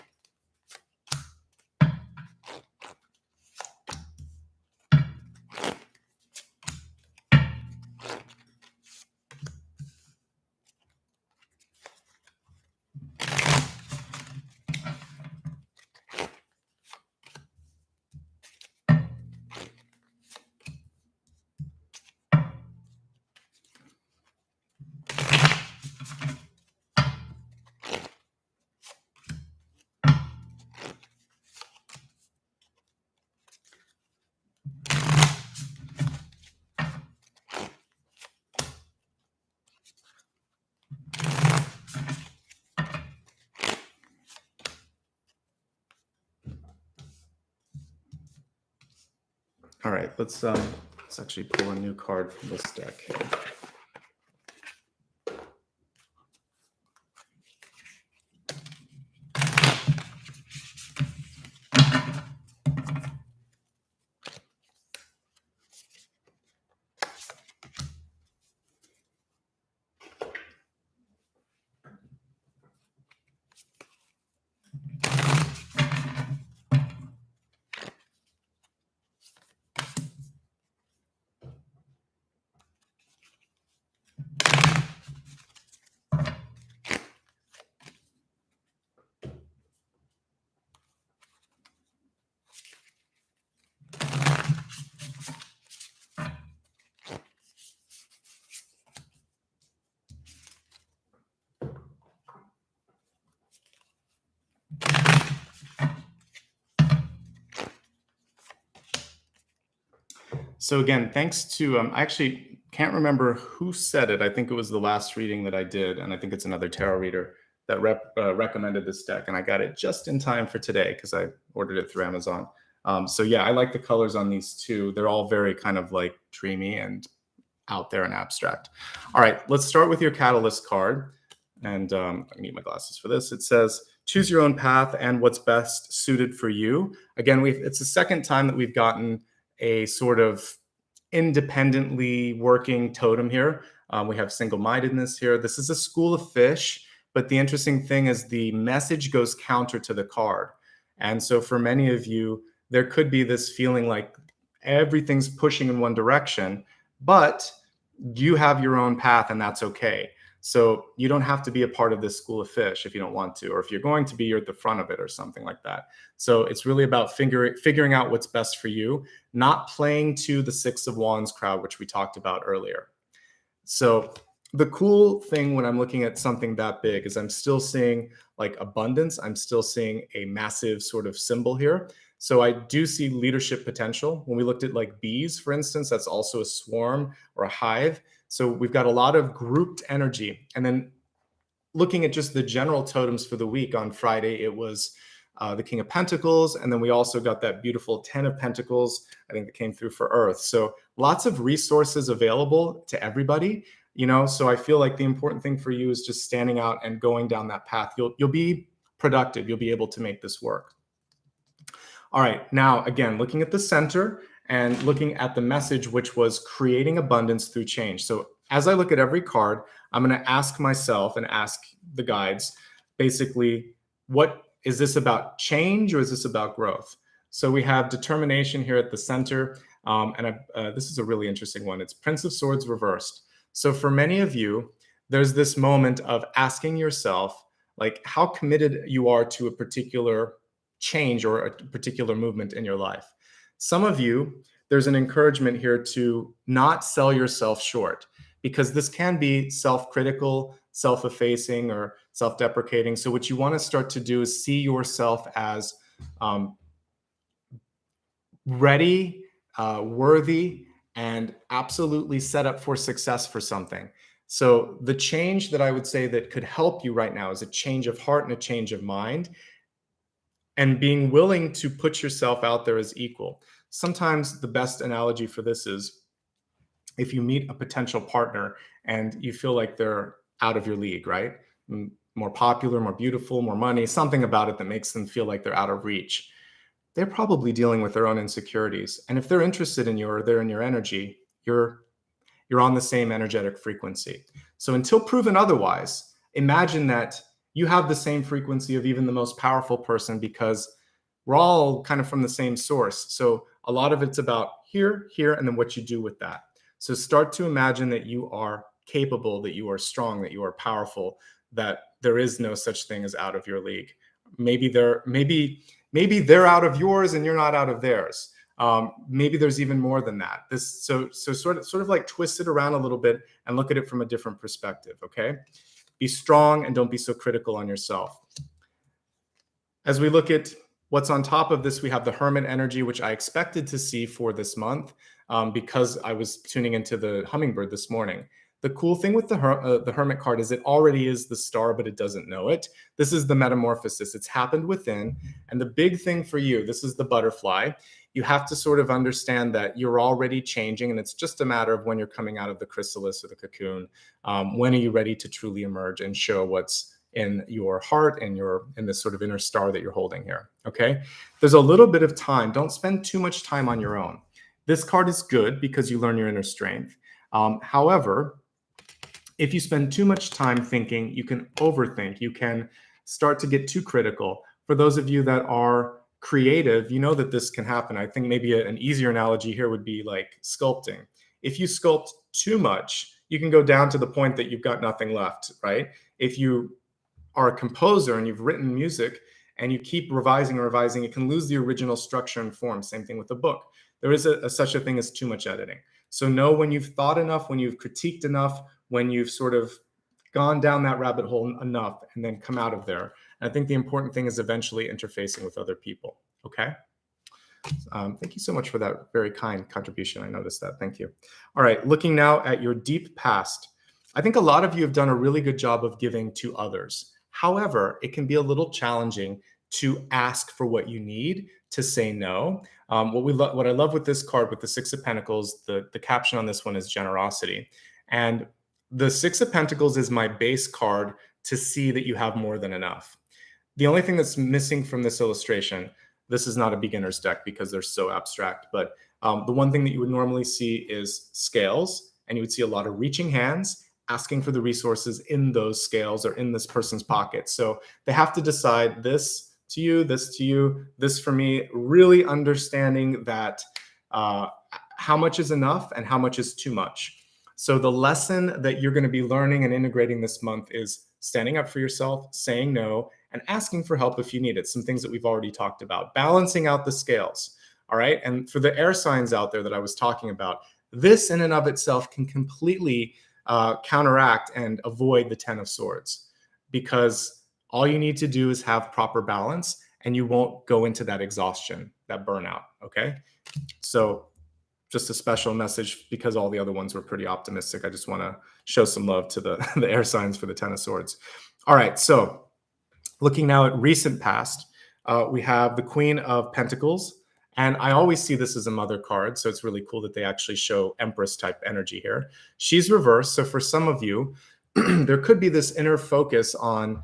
All right, let's actually pull a new card from this deck here. So again, thanks to, I actually can't remember who said it. I think it was the last reading that I did, and I think it's another tarot reader that recommended this deck, and I got it just in time for today because I ordered it through Amazon. So yeah, I like the colors on these two. They're all very kind of like dreamy and out there and abstract. All right, let's start with your catalyst card. And I need my glasses for this. It says, choose your own path and what's best suited for you. Again, it's the second time that we've gotten a sort of independently working totem here. We have single-mindedness here. This is a school of fish, but the interesting thing is the message goes counter to the card. And so for many of you, there could be this feeling like everything's pushing in one direction, but you have your own path and that's okay. So you don't have to be a part of this school of fish if you don't want to, or if you're going to be, you're at the front of it or something like that. So it's really about figuring out what's best for you, not playing to the Six of Wands crowd, which we talked about earlier. So the cool thing when I'm looking at something that big is I'm still seeing like abundance. I'm still seeing a massive sort of symbol here. So I do see leadership potential. When we looked at like bees, for instance, that's also a swarm or a hive. So we've got a lot of grouped energy. And then looking at just the general totems for the week, on Friday, it was the King of Pentacles. And then we also got that beautiful 10 of Pentacles, I think, that came through for Earth. So lots of resources available to everybody, you know. So I feel like the important thing for you is just standing out and going down that path. You'll be productive. You'll be able to make this work. All right. Now, again, looking at the center and looking at the message, which was creating abundance through change. So as I look at every card, I'm going to ask myself and ask the guides, basically, what is this about, change, or is this about growth? So we have determination here at the center. This is a really interesting one. It's Prince of Swords reversed. So for many of you, there's this moment of asking yourself, like, how committed you are to a particular change or a particular movement in your life. Some of you, there's an encouragement here to not sell yourself short, because this can be self-critical, self-effacing, or self-deprecating. So what you want to start to do is see yourself as ready, worthy, and absolutely set up for success for something. So the change that I would say that could help you right now is a change of heart and a change of mind, and being willing to put yourself out there as equal. Sometimes the best analogy for this is if you meet a potential partner and you feel like they're out of your league, right? More popular, more beautiful, more money, something about it that makes them feel like they're out of reach. They're probably dealing with their own insecurities. And if they're interested in you or they're in your energy, you're on the same energetic frequency. So until proven otherwise, imagine that you have the same frequency of even the most powerful person, because we're all kind of from the same source. So a lot of it's about here, and then what you do with that. So start to imagine that you are capable, that you are strong, that you are powerful, that there is no such thing as out of your league. Maybe they're out of yours and you're not out of theirs. Maybe there's even more than that. So sort of like twist it around a little bit and look at it from a different perspective. Okay. Be strong and don't be so critical on yourself. As we look at what's on top of this, we have the Hermit energy, which I expected to see for this month because I was tuning into the hummingbird this morning. The cool thing with the Hermit card is it already is the star, but it doesn't know it. This is the metamorphosis. It's happened within. And the big thing for you, this is the butterfly. You have to sort of understand that you're already changing, and it's just a matter of when you're coming out of the chrysalis or the cocoon. When are you ready to truly emerge and show what's in your heart and in this sort of inner star that you're holding here? Okay. There's a little bit of time. Don't spend too much time on your own. This card is good because you learn your inner strength. However, if you spend too much time thinking, you can overthink. You can start to get too critical. For those of you that are creative, you know that this can happen. I think maybe an easier analogy here would be like sculpting. If you sculpt too much, you can go down to the point that you've got nothing left, right? If you are a composer and you've written music and you keep revising and revising, it can lose the original structure and form. Same thing with a book. There is such a thing as too much editing. So know when you've thought enough, when you've critiqued enough, when you've sort of gone down that rabbit hole enough, and then come out of there. And I think the important thing is eventually interfacing with other people. Okay. Thank you so much for that very kind contribution. I noticed that. Thank you. All right. Looking now at your deep past. I think a lot of you have done a really good job of giving to others. However, it can be a little challenging to ask for what you need, to say no. What I love with this card, with the Six of Pentacles, the caption on this one is generosity. And the Six of Pentacles is my base card to see that you have more than enough. The only thing that's missing from this illustration, this is not a beginner's deck because they're so abstract, but the one thing that you would normally see is scales, and you would see a lot of reaching hands asking for the resources in those scales or in this person's pocket. So they have to decide this to you, this for me, really understanding that how much is enough and how much is too much. So the lesson that you're going to be learning and integrating this month is standing up for yourself, saying no, and asking for help if you need it. Some things that we've already talked about, balancing out the scales. All right. And for the air signs out there that I was talking about, this in and of itself can completely counteract and avoid the Ten of Swords, because all you need to do is have proper balance and you won't go into that exhaustion, that burnout. Okay. So just a special message, because all the other ones were pretty optimistic. I just want to show some love to the, the air signs for the Ten of Swords. All right. So looking now at recent past, we have the Queen of Pentacles. And I always see this as a mother card. So it's really cool that they actually show Empress type energy here. She's reversed. So for some of you, there could be this inner focus on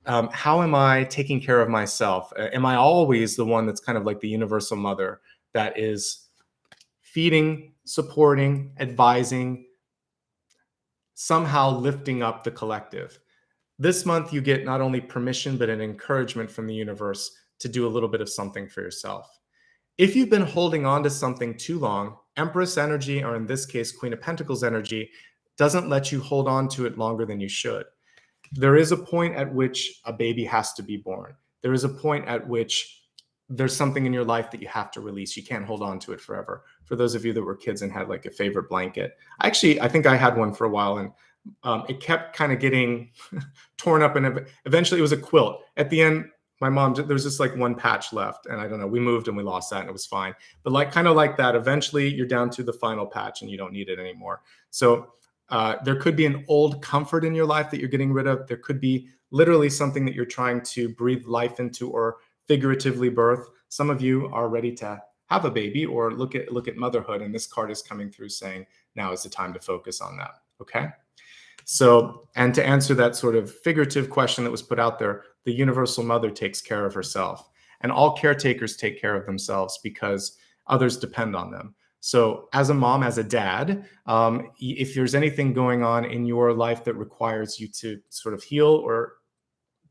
how am I taking care of myself? Am I always the one that's kind of like the universal mother that is feeding, supporting, advising, somehow lifting up the collective? This month, you get not only permission, but an encouragement from the universe to do a little bit of something for yourself. If you've been holding on to something too long, Empress energy, or in this case, Queen of Pentacles energy, doesn't let you hold on to it longer than you should. There is a point at which a baby has to be born. There is a point at which there's something in your life that you have to release. You can't hold on to it forever. For those of you that were kids and had like a favorite blanket, I think I had one for a while, and it kept kind of getting torn up, and eventually it was a quilt. At the end, my mom, there was just like one patch left, and I don't know, we moved and we lost that and it was fine. But like kind of like that, eventually you're down to the final patch and you don't need it anymore. So there could be an old comfort in your life that you're getting rid of. There could be literally something that you're trying to breathe life into or figuratively birth. Some of you are ready to have a baby or look at motherhood, and this card is coming through saying now is the time to focus on that. Okay. So, and to answer that sort of figurative question that was put out there, the universal mother takes care of herself, and all caretakers take care of themselves because others depend on them. So as a mom, as a dad, if there's anything going on in your life that requires you to sort of heal or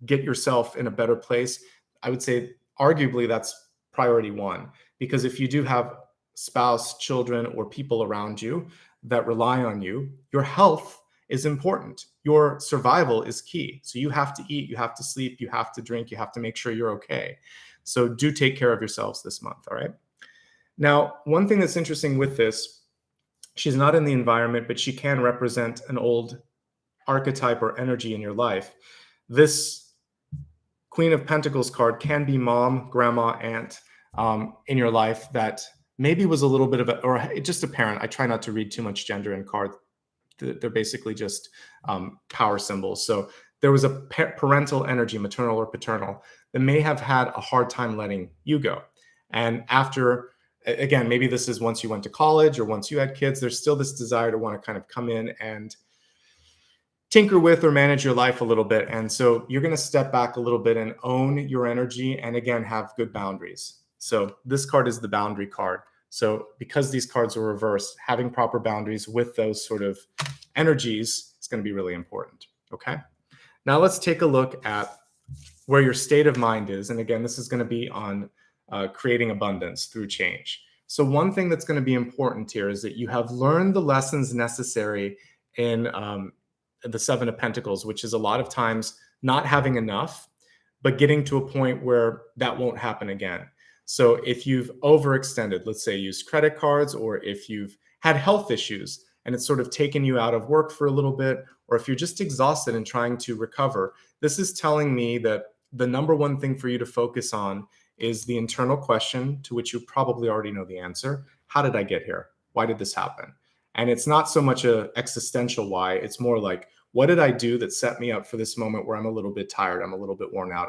get yourself in a better place, I would say arguably that's priority one, because if you do have spouse, children, or people around you that rely on you, your health is important. Your survival is key. So you have to eat, you have to sleep, you have to drink, you have to make sure you're okay. So do take care of yourselves this month, all right? Now, one thing that's interesting with this, she's not in the environment, but she can represent an old archetype or energy in your life. This Queen of Pentacles card can be mom, grandma, aunt in your life that maybe was a little bit of or just a parent. I try not to read too much gender in cards. They're basically just power symbols. So there was a parental energy, maternal or paternal, that may have had a hard time letting you go. And after, again, maybe this is once you went to college or once you had kids, there's still this desire to want to kind of come in and tinker with or manage your life a little bit. And so you're going to step back a little bit and own your energy, and again, have good boundaries. So this card is the boundary card. So because these cards are reversed, having proper boundaries with those sort of energies is going to be really important. Okay. Now let's take a look at where your state of mind is. And again, this is going to be on creating abundance through change. So one thing that's going to be important here is that you have learned the lessons necessary in the Seven of Pentacles, which is a lot of times not having enough, but getting to a point where that won't happen again. So if you've overextended, let's say used credit cards, or if you've had health issues and it's sort of taken you out of work for a little bit, or if you're just exhausted and trying to recover, this is telling me that the number one thing for you to focus on is the internal question, to which you probably already know the answer. How did I get here? Why did this happen? And it's not so much an existential why. It's more like, what did I do that set me up for this moment where I'm a little bit tired, I'm a little bit worn out,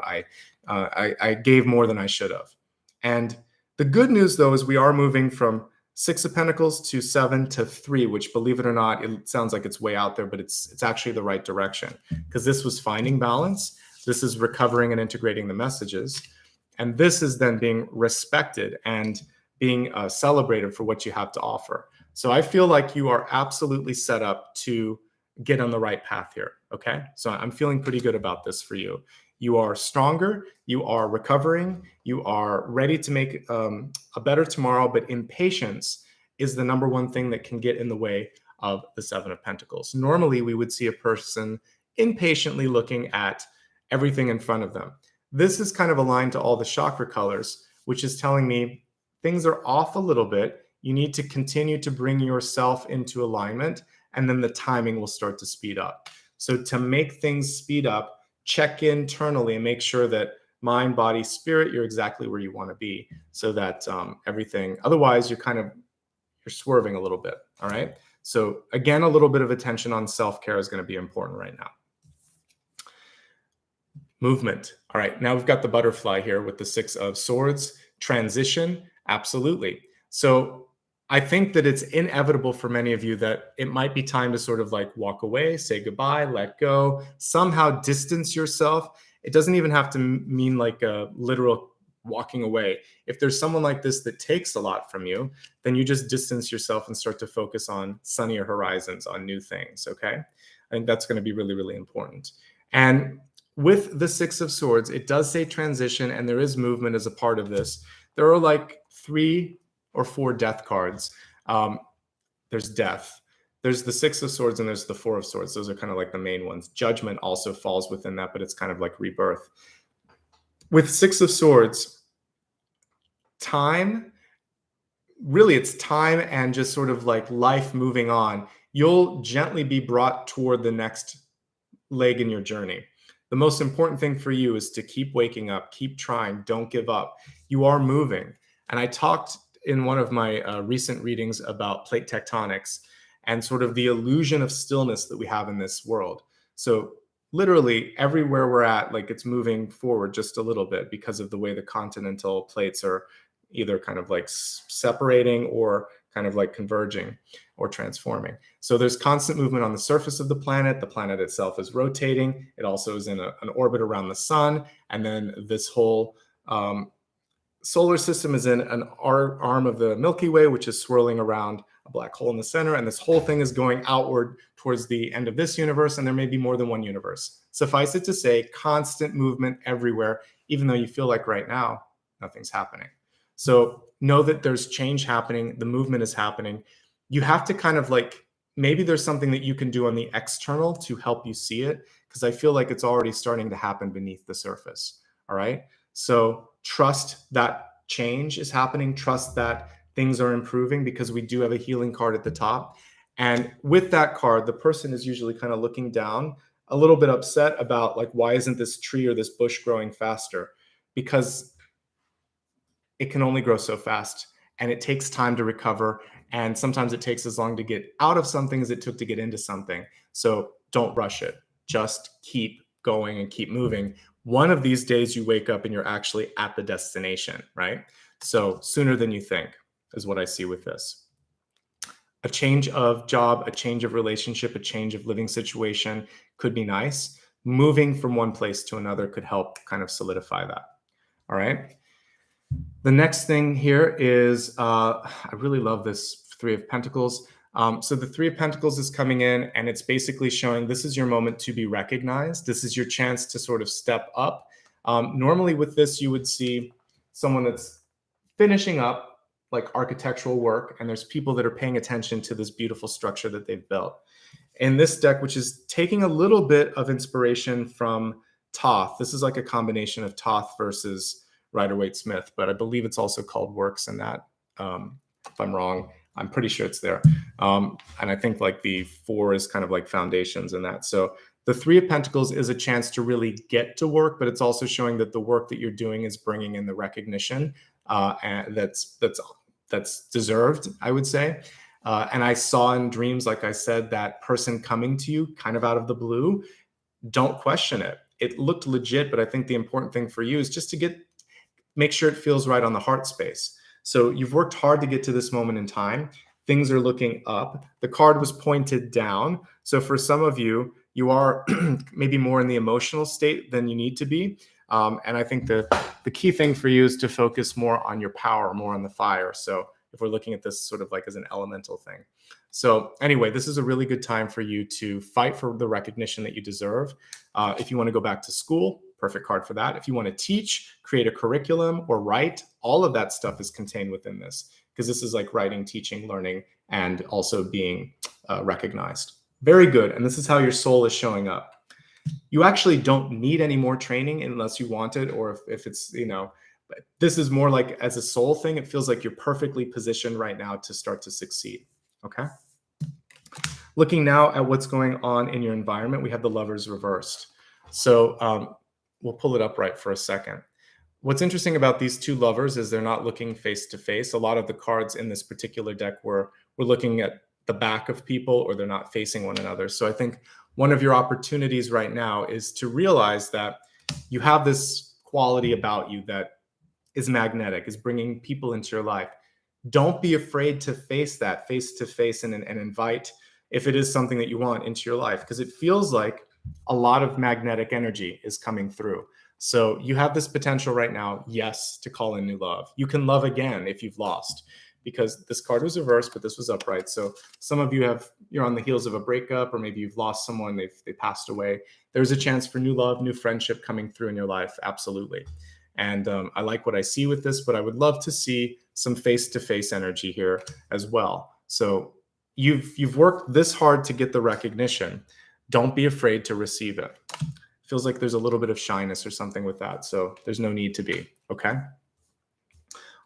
I gave more than I should have. And the good news, though, is we are moving from Six of Pentacles to 7 to 3, which, believe it or not, it sounds like it's way out there, but it's actually the right direction, because this was finding balance. This is recovering and integrating the messages. And this is then being respected and being celebrated for what you have to offer. So I feel like you are absolutely set up to get on the right path here. Okay. So I'm feeling pretty good about this for you. You are stronger, you are recovering, you are ready to make a better tomorrow, but impatience is the number one thing that can get in the way of the Seven of Pentacles. Normally, we would see a person impatiently looking at everything in front of them. This is kind of aligned to all the chakra colors, which is telling me things are off a little bit. You need to continue to bring yourself into alignment and then the timing will start to speed up. So to make things speed up, check internally and make sure that mind, body, spirit, you're exactly where you want to be, so that everything, otherwise you're swerving a little bit. All right. So again, a little bit of attention on self-care is going to be important right now. Movement. All right, now we've got the butterfly here with the 6 of Swords. Transition, absolutely. So I think that it's inevitable for many of you that it might be time to sort of like walk away, say goodbye, let go, somehow distance yourself. It doesn't even have to mean like a literal walking away. If there's someone like this that takes a lot from you, then you just distance yourself and start to focus on sunnier horizons, on new things, okay? I think that's going to be really, really important. And with the 6 of Swords, it does say transition, and there is movement as a part of this. There are like 3 or 4 death cards. There's death. There's the 6 of Swords, and there's the 4 of Swords. Those are kind of like the main ones. Judgment also falls within that, but it's kind of like rebirth. With 6 of Swords, time, really it's time and just sort of like life moving on. You'll gently be brought toward the next leg in your journey. The most important thing for you is to keep waking up, keep trying, don't give up. You are moving. And I talked in one of my recent readings about plate tectonics and sort of the illusion of stillness that we have in this world. So literally everywhere we're at, like it's moving forward just a little bit because of the way the continental plates are either kind of like separating or kind of like converging or transforming. So there's constant movement on the surface of the planet. The planet itself is rotating. It also is in an orbit around the sun. And then this whole solar system is in an arm of the Milky Way, which is swirling around a black hole in the center. And this whole thing is going outward towards the end of this universe. And there may be more than one universe. Suffice it to say, constant movement everywhere, even though you feel like right now, nothing's happening. So know that there's change happening. The movement is happening. You have to kind of like, maybe there's something that you can do on the external to help you see it, because I feel like it's already starting to happen beneath the surface. All right. So trust that change is happening. Trust that things are improving, because we do have a healing card at the top. And with that card, the person is usually kind of looking down, a little bit upset about like, why isn't this tree or this bush growing faster? Because it can only grow so fast, and it takes time to recover. And sometimes it takes as long to get out of something as it took to get into something. So don't rush it. Just keep going and keep moving. One of these days you wake up and you're actually at the destination, right? So sooner than you think is what I see with this. A change of job, a change of relationship, a change of living situation could be nice. Moving from one place to another could help kind of solidify that. All right. The next thing here is, I really love this 3 of Pentacles. So the 3 of Pentacles is coming in, and it's basically showing this is your moment to be recognized. This is your chance to sort of step up. Normally with this, you would see someone that's finishing up like architectural work, and there's people that are paying attention to this beautiful structure that they've built. In this deck, which is taking a little bit of inspiration from Thoth, this is like a combination of Thoth versus Rider-Waite-Smith, but I believe it's also called Works in that. If I'm wrong, I'm pretty sure it's there. And I think like the 4 is kind of like foundations in that. So the 3 of Pentacles is a chance to really get to work, but it's also showing that the work that you're doing is bringing in the recognition and that's deserved, I would say. And I saw in dreams, like I said, that person coming to you kind of out of the blue. Don't question it. It looked legit, but I think the important thing for you is just to make sure it feels right on the heart space. So you've worked hard to get to this moment in time. Things are looking up. The card was pointed down. So for some of you, you are maybe more in the emotional state than you need to be. And I think the key thing for you is to focus more on your power, more on the fire. So if we're looking at this sort of like as an elemental thing. So anyway, this is a really good time for you to fight for the recognition that you deserve. If you want to go back to school, perfect card for that. If you want to teach, create a curriculum, or write, all of that stuff is contained within this, because this is like writing, teaching, learning, and also being recognized. Very good. And this is how your soul is showing up. You actually don't need any more training unless you want it, or if it's, but this is more like as a soul thing. It feels like you're perfectly positioned right now to start to succeed. Okay. Looking now at what's going on in your environment, we have the Lovers reversed. So we'll pull it up right for a second. What's interesting about these two lovers is they're not looking face to face. A lot of the cards in this particular deck were looking at the back of people, or they're not facing one another. So I think one of your opportunities right now is to realize that you have this quality about you that is magnetic, is bringing people into your life. Don't be afraid to face that face to face and invite, if it is something that you want, into your life, because it feels like a lot of magnetic energy is coming through. So you have this potential right now, yes, to call in new love. You can love again if you've lost, because this card was reversed, but this was upright. So some of you you're on the heels of a breakup, or maybe you've lost someone, they passed away. There's a chance for new love, new friendship coming through in your life. Absolutely. And I like what I see with this, but I would love to see some face-to-face energy here as well. So you've worked this hard to get the recognition. Don't be afraid to receive it. Feels like there's a little bit of shyness or something with that. So there's no need to be, okay?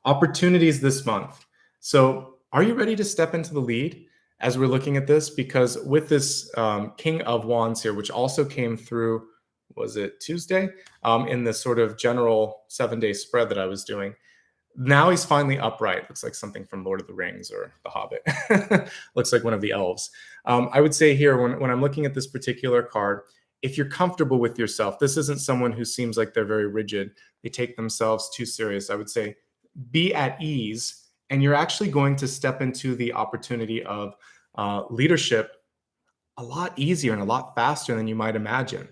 Opportunities this month. So are you ready to step into the lead as we're looking at this? Because with this King of Wands here, which also came through, was it Tuesday? In the sort of general 7-day spread that I was doing. Now he's finally upright. Looks like something from Lord of the Rings or The Hobbit. Looks like one of the elves. I would say here, when I'm looking at this particular card, if you're comfortable with yourself, this isn't someone who seems like they're very rigid. They take themselves too serious. I would say be at ease, and you're actually going to step into the opportunity of leadership a lot easier and a lot faster than you might imagine.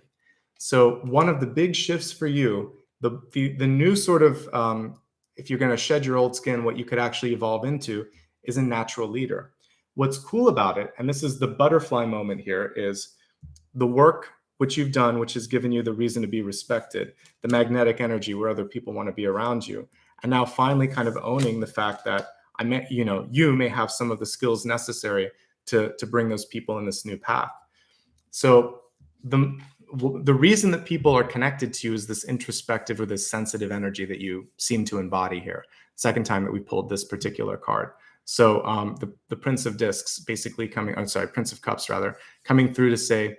So one of the big shifts for you, the new sort of, if you're going to shed your old skin, what you could actually evolve into is a natural leader. What's cool about it, and this is the butterfly moment here, is the work which you've done, which has given you the reason to be respected, the magnetic energy where other people want to be around you, and now finally kind of owning the fact that you may have some of the skills necessary to bring those people in this new path. So the reason that people are connected to you is this introspective or this sensitive energy that you seem to embody here. Second time that we pulled this particular card. So the Prince of Discs basically Prince of Cups rather, coming through to say,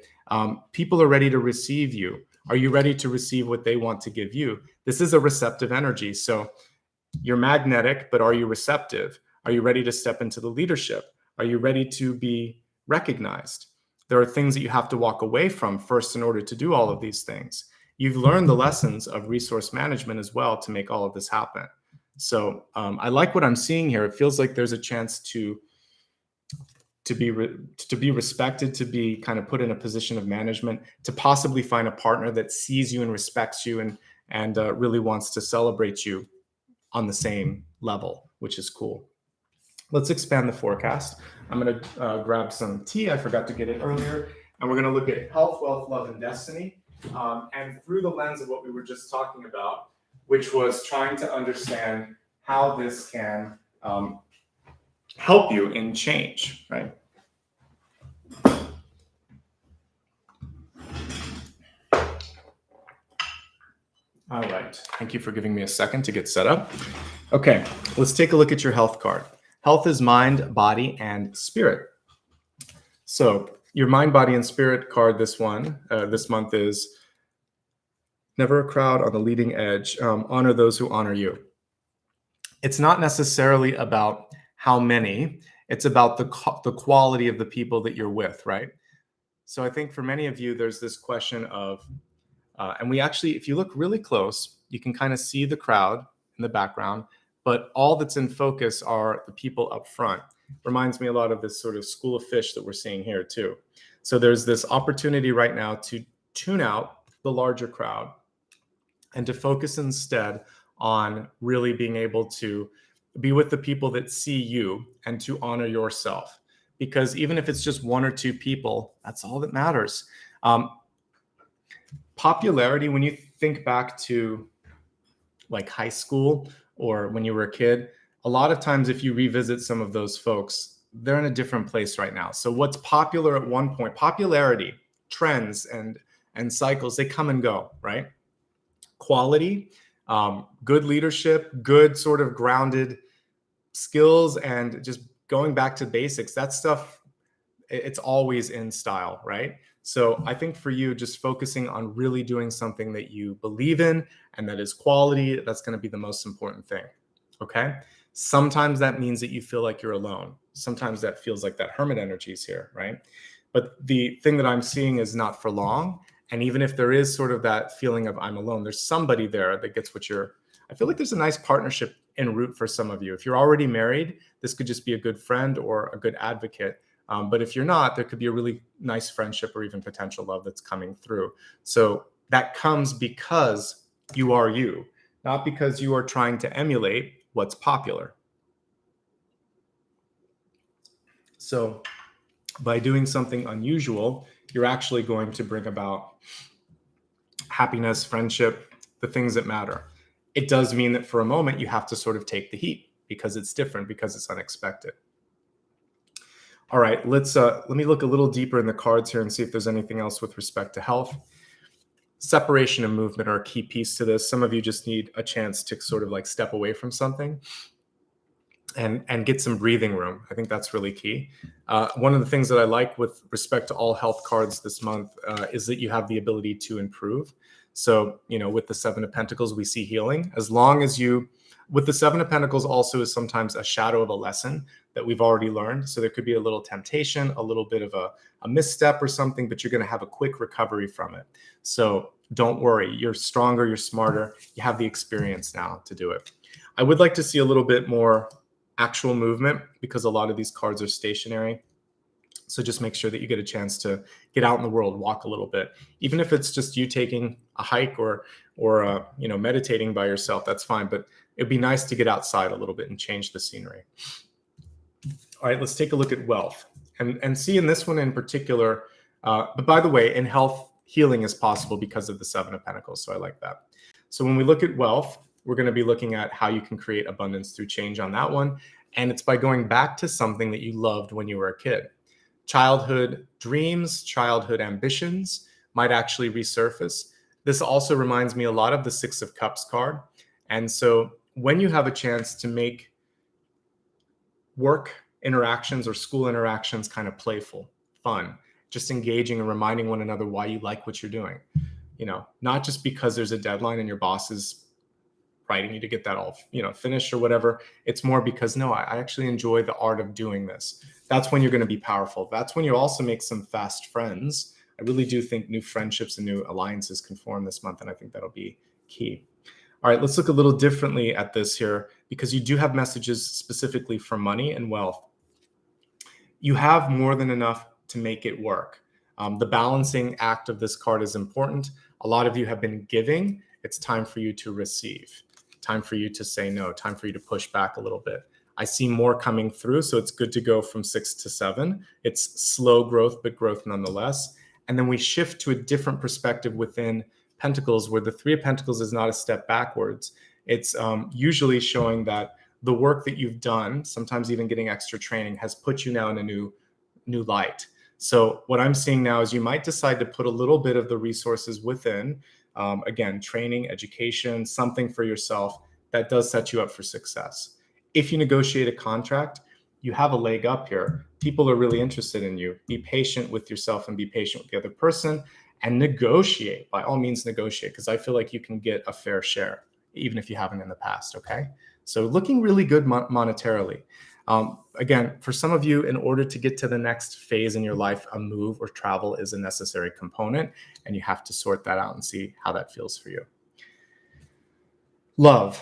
people are ready to receive you. Are you ready to receive what they want to give you? This is a receptive energy. So you're magnetic, but are you receptive? Are you ready to step into the leadership? Are you ready to be recognized? There are things that you have to walk away from first in order to do all of these things. You've learned the lessons of resource management as well to make all of this happen. So I like what I'm seeing here. It feels like there's a chance to be respected, to be kind of put in a position of management, to possibly find a partner that sees you and respects you and really wants to celebrate you on the same level, which is cool. Let's expand the forecast. I'm going to grab some tea. I forgot to get it earlier. And we're going to look at health, wealth, love, and destiny. And through the lens of what we were just talking about, which was trying to understand how this can help you in change, right? All right. Thank you for giving me a second to get set up. Okay, let's take a look at your health card. Health is mind, body, and spirit. So your mind, body, and spirit card, this month is never a crowd on the leading edge. Honor those who honor you. It's not necessarily about how many, it's about the quality of the people that you're with, right? So I think for many of you, there's this question of, and we actually, if you look really close, you can kind of see the crowd in the background, but all that's in focus are the people up front. Reminds me a lot of this sort of school of fish that we're seeing here too. So there's this opportunity right now to tune out the larger crowd and to focus instead on really being able to be with the people that see you and to honor yourself. Because even if it's just one or two people, that's all that matters. Popularity, when you think back to like high school or when you were a kid, a lot of times if you revisit some of those folks, they're in a different place right now. So what's popular at one point, popularity, trends and cycles, they come and go, right? Quality, good leadership, good sort of grounded skills, and just going back to basics, that stuff, it's always in style, right? So I think for you, just focusing on really doing something that you believe in and that is quality, that's going to be the most important thing. Okay. Sometimes that means that you feel like you're alone. Sometimes that feels like that hermit energy is here, right? But the thing that I'm seeing is not for long. And even if there is sort of that feeling of I'm alone, there's somebody there that gets what you're, I feel like there's a nice partnership en route for some of you. If you're already married, this could just be a good friend or a good advocate. But if you're not, there could be a really nice friendship or even potential love that's coming through. So that comes because you are you, not because you are trying to emulate what's popular. So by doing something unusual, you're actually going to bring about happiness, friendship, the things that matter. It does mean that for a moment you have to sort of take the heat because it's different, because it's unexpected. All right, let me look a little deeper in the cards here and see if there's anything else with respect to health. Separation and movement are a key piece to this. Some of you just need a chance to sort of like step away from something and get some breathing room. I think that's really key. One of the things that I like with respect to all health cards this month is that you have the ability to improve. So, with the Seven of Pentacles, we see healing. As long as with the Seven of Pentacles also is sometimes a shadow of a lesson that we've already learned. So there could be a little temptation, a little bit of a misstep or something, but you're going to have a quick recovery from it. So don't worry. You're stronger. You're smarter. You have the experience now to do it. I would like to see a little bit more actual movement because a lot of these cards are stationary. So just make sure that you get a chance to get out in the world, walk a little bit, even if it's just you taking a hike or meditating by yourself. That's fine, but it'd be nice to get outside a little bit and change the scenery. All right, let's take a look at wealth and see in this one in particular. But by the way, in health, healing is possible because of the Seven of Pentacles. So I like that. So when we look at wealth, we're going to be looking at how you can create abundance through change on that one. And it's by going back to something that you loved when you were a kid. Childhood dreams, childhood ambitions might actually resurface. This also reminds me a lot of the Six of Cups card. And so when you have a chance to make work interactions or school interactions kind of playful, fun, just engaging and reminding one another why you like what you're doing, not just because there's a deadline and your boss is writing you to get that all, finished or whatever. It's more because, no, I actually enjoy the art of doing this. That's when you're going to be powerful. That's when you also make some fast friends. I really do think new friendships and new alliances can form this month, and I think that'll be key. All right, let's look a little differently at this here because you do have messages specifically for money and wealth. You have more than enough to make it work. The balancing act of this card is important. A lot of you have been giving. It's time for you to receive, time for you to say no, time for you to push back a little bit. I see more coming through, so it's good to go from 6 to 7. It's slow growth, but growth nonetheless. And then we shift to a different perspective within Pentacles, where the Three of Pentacles is not a step backwards. It's usually showing that the work that you've done, sometimes even getting extra training, has put you now in a new light. So what I'm seeing now is you might decide to put a little bit of the resources within, again, training, education, something for yourself that does set you up for success. If you negotiate a contract, you have a leg up here. People are really interested in you. Be patient with yourself and be patient with the other person and negotiate. By all means, negotiate, because I feel like you can get a fair share, even if you haven't in the past, okay? So looking really good monetarily. Again, for some of you, in order to get to the next phase in your life, a move or travel is a necessary component, and you have to sort that out and see how that feels for you. Love.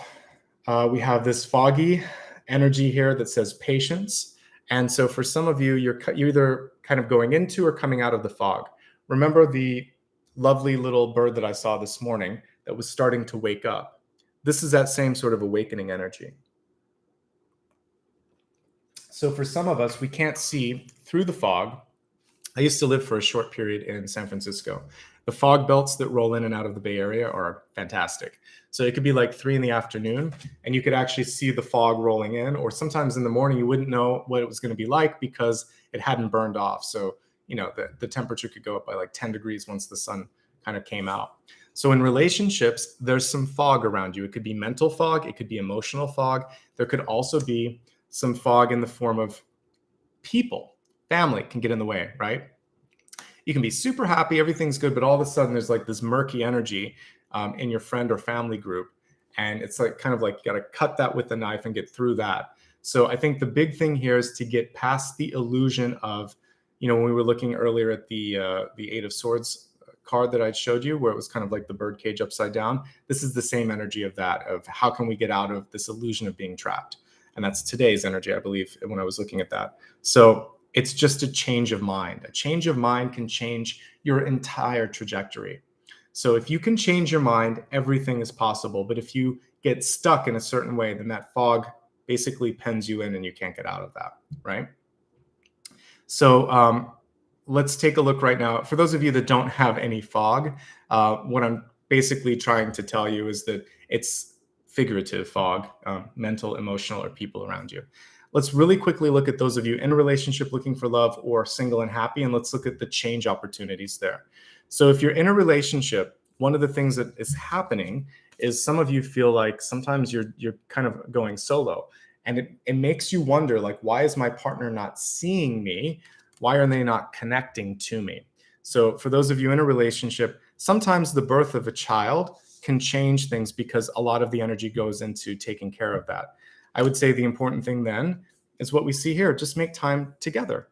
We have this foggy energy here that says patience. And so for some of you, you're either kind of going into or coming out of the fog. Remember the lovely little bird that I saw this morning that was starting to wake up. This is that same sort of awakening energy. So for some of us, we can't see through the fog. I used to live for a short period in San Francisco. The fog belts that roll in and out of the Bay Area are fantastic. So it could be like 3 p.m, and you could actually see the fog rolling in, or sometimes in the morning, you wouldn't know what it was going to be like because it hadn't burned off. So, the temperature could go up by like 10 degrees once the sun kind of came out. So in relationships, there's some fog around you. It could be mental fog. It could be emotional fog. There could also be some fog in the form of people family can get in the way, right? You can be super happy, everything's good, but all of a sudden there's like this murky energy in your friend or family group. And it's like kind of like you got to cut that with a knife and get through that. So I think the big thing here is to get past the illusion of, when we were looking earlier at the Eight of Swords card that I showed you, where it was kind of like the bird cage upside down. This is the same energy of that, of how can we get out of this illusion of being trapped? And that's today's energy, I believe, when I was looking at that. So it's just a change of mind. A change of mind can change your entire trajectory. So if you can change your mind, everything is possible. But if you get stuck in a certain way, then that fog basically pens you in and you can't get out of that, right? So let's take a look right now. For those of you that don't have any fog, what I'm basically trying to tell you is that it's figurative fog, mental, emotional, or people around you. Let's really quickly look at those of you in a relationship looking for love or single and happy, and let's look at the change opportunities there. So if you're in a relationship, one of the things that is happening is some of you feel like sometimes you're kind of going solo, and it makes you wonder, like, why is my partner not seeing me? Why are they not connecting to me? So for those of you in a relationship, sometimes the birth of a child can change things because a lot of the energy goes into taking care of that. I would say the important thing then is what we see here. Just make time together,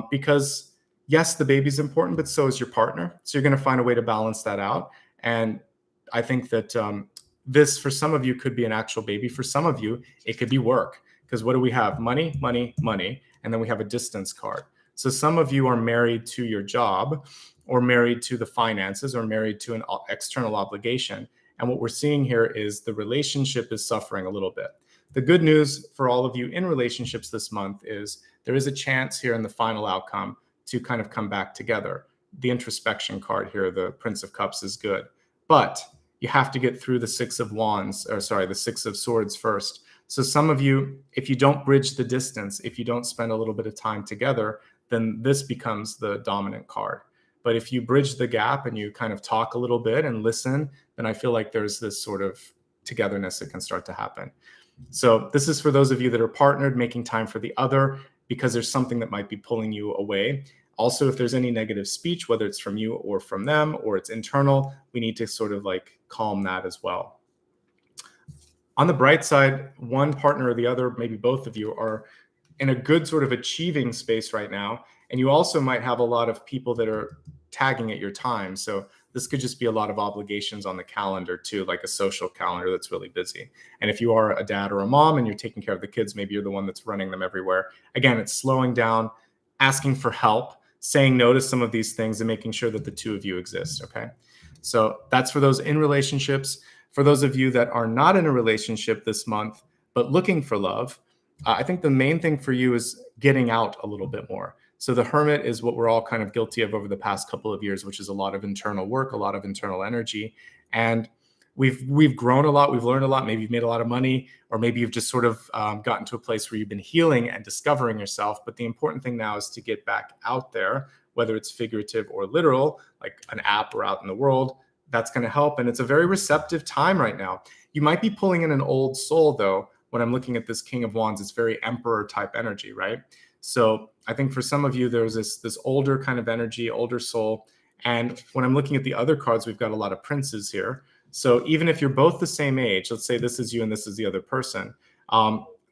because yes, the baby's important, but so is your partner. So you're going to find a way to balance that out. And I think that this, for some of you, could be an actual baby. For some of you, it could be work. Because what do we have? Money, money, money. And then we have a distance card. So some of you are married to your job, or married to the finances, or married to an external obligation. And what we're seeing here is the relationship is suffering a little bit. The good news for all of you in relationships this month is there is a chance here in the final outcome to kind of come back together. The introspection card here, the Prince of Cups, is good. But you have to get through the the Six of Swords first. So some of you, if you don't bridge the distance, if you don't spend a little bit of time together, then this becomes the dominant card. But if you bridge the gap and you kind of talk a little bit and listen, then I feel like there's this sort of togetherness that can start to happen. So this is for those of you that are partnered, making time for the other, because there's something that might be pulling you away. Also, if there's any negative speech, whether it's from you or from them, or it's internal, we need to sort of like calm that as well. On the bright side, one partner or the other, maybe both of you, are in a good sort of achieving space right now. And you also might have a lot of people that are tagging at your time. So this could just be a lot of obligations on the calendar too, like a social calendar that's really busy. And if you are a dad or a mom and you're taking care of the kids, maybe you're the one that's running them everywhere. Again, it's slowing down, asking for help, saying no to some of these things, and making sure that the two of you exist, okay? So that's for those in relationships. For those of you that are not in a relationship this month, but looking for love, I think the main thing for you is getting out a little bit more. So the Hermit is what we're all kind of guilty of over the past couple of years, which is a lot of internal work, a lot of internal energy. And we've grown a lot, we've learned a lot, maybe you've made a lot of money, or maybe you've just sort of gotten to a place where you've been healing and discovering yourself. But the important thing now is to get back out there, whether it's figurative or literal, like an app or out in the world. That's going to help. And it's a very receptive time right now. You might be pulling in an old soul, though. When I'm looking at this King of Wands, it's very Emperor type energy, right? So I think for some of you, there's this older kind of energy, older soul. And when I'm looking at the other cards, we've got a lot of princes here. So even if you're both the same age, let's say this is you and this is the other person,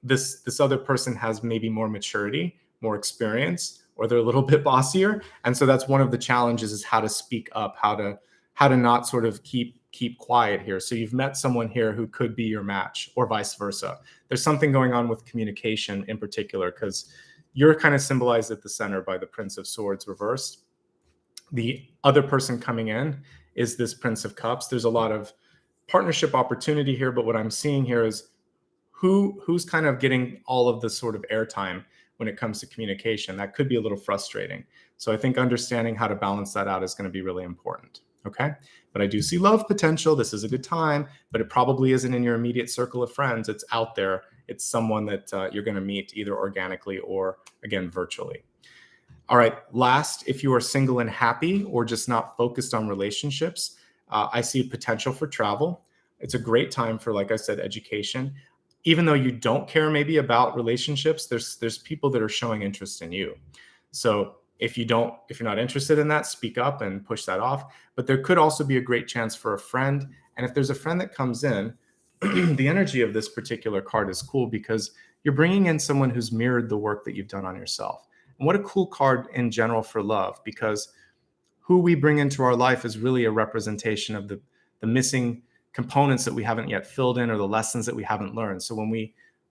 this other person has maybe more maturity, more experience, or they're a little bit bossier. And so that's one of the challenges, is how to speak up, how to not sort of keep quiet here. So you've met someone here who could be your match, or vice versa. There's something going on with communication in particular, because you're kind of symbolized at the center by the Prince of Swords reversed. The other person coming in is this Prince of Cups. There's a lot of partnership opportunity here, but what I'm seeing here is who's kind of getting all of the sort of airtime when it comes to communication. That could be a little frustrating. So I think understanding how to balance that out is going to be really important. Okay. But I do see love potential. This is a good time, but it probably isn't in your immediate circle of friends. It's out there. It's someone that you're going to meet either organically or, again, virtually. All right. Last, if you are single and happy, or just not focused on relationships, I see potential for travel. It's a great time for, like I said, education. Even though you don't care maybe about relationships, there's people that are showing interest in you. So if you're not interested in that, speak up and push that off. But there could also be a great chance for a friend. And if there's a friend that comes in, the energy of this particular card is cool because you're bringing in someone who's mirrored the work that you've done on yourself. And what a cool card in general for love, because who we bring into our life is really a representation of the missing components that we haven't yet filled in, or the lessons that we haven't learned. So when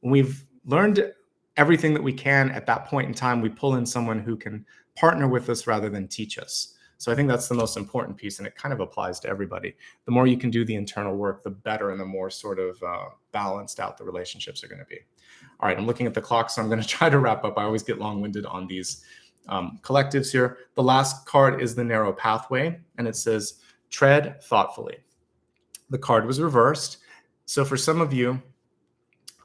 we've learned everything that we can at that point in time, we pull in someone who can partner with us rather than teach us. So I think that's the most important piece, and it kind of applies to everybody. The more you can do the internal work, the better, and the more sort of balanced out the relationships are going to be. All right, I'm looking at the clock, so I'm going to try to wrap up. I always get long-winded on these collectives here. The last card is the narrow pathway, and it says, tread thoughtfully. The card was reversed. So for some of you,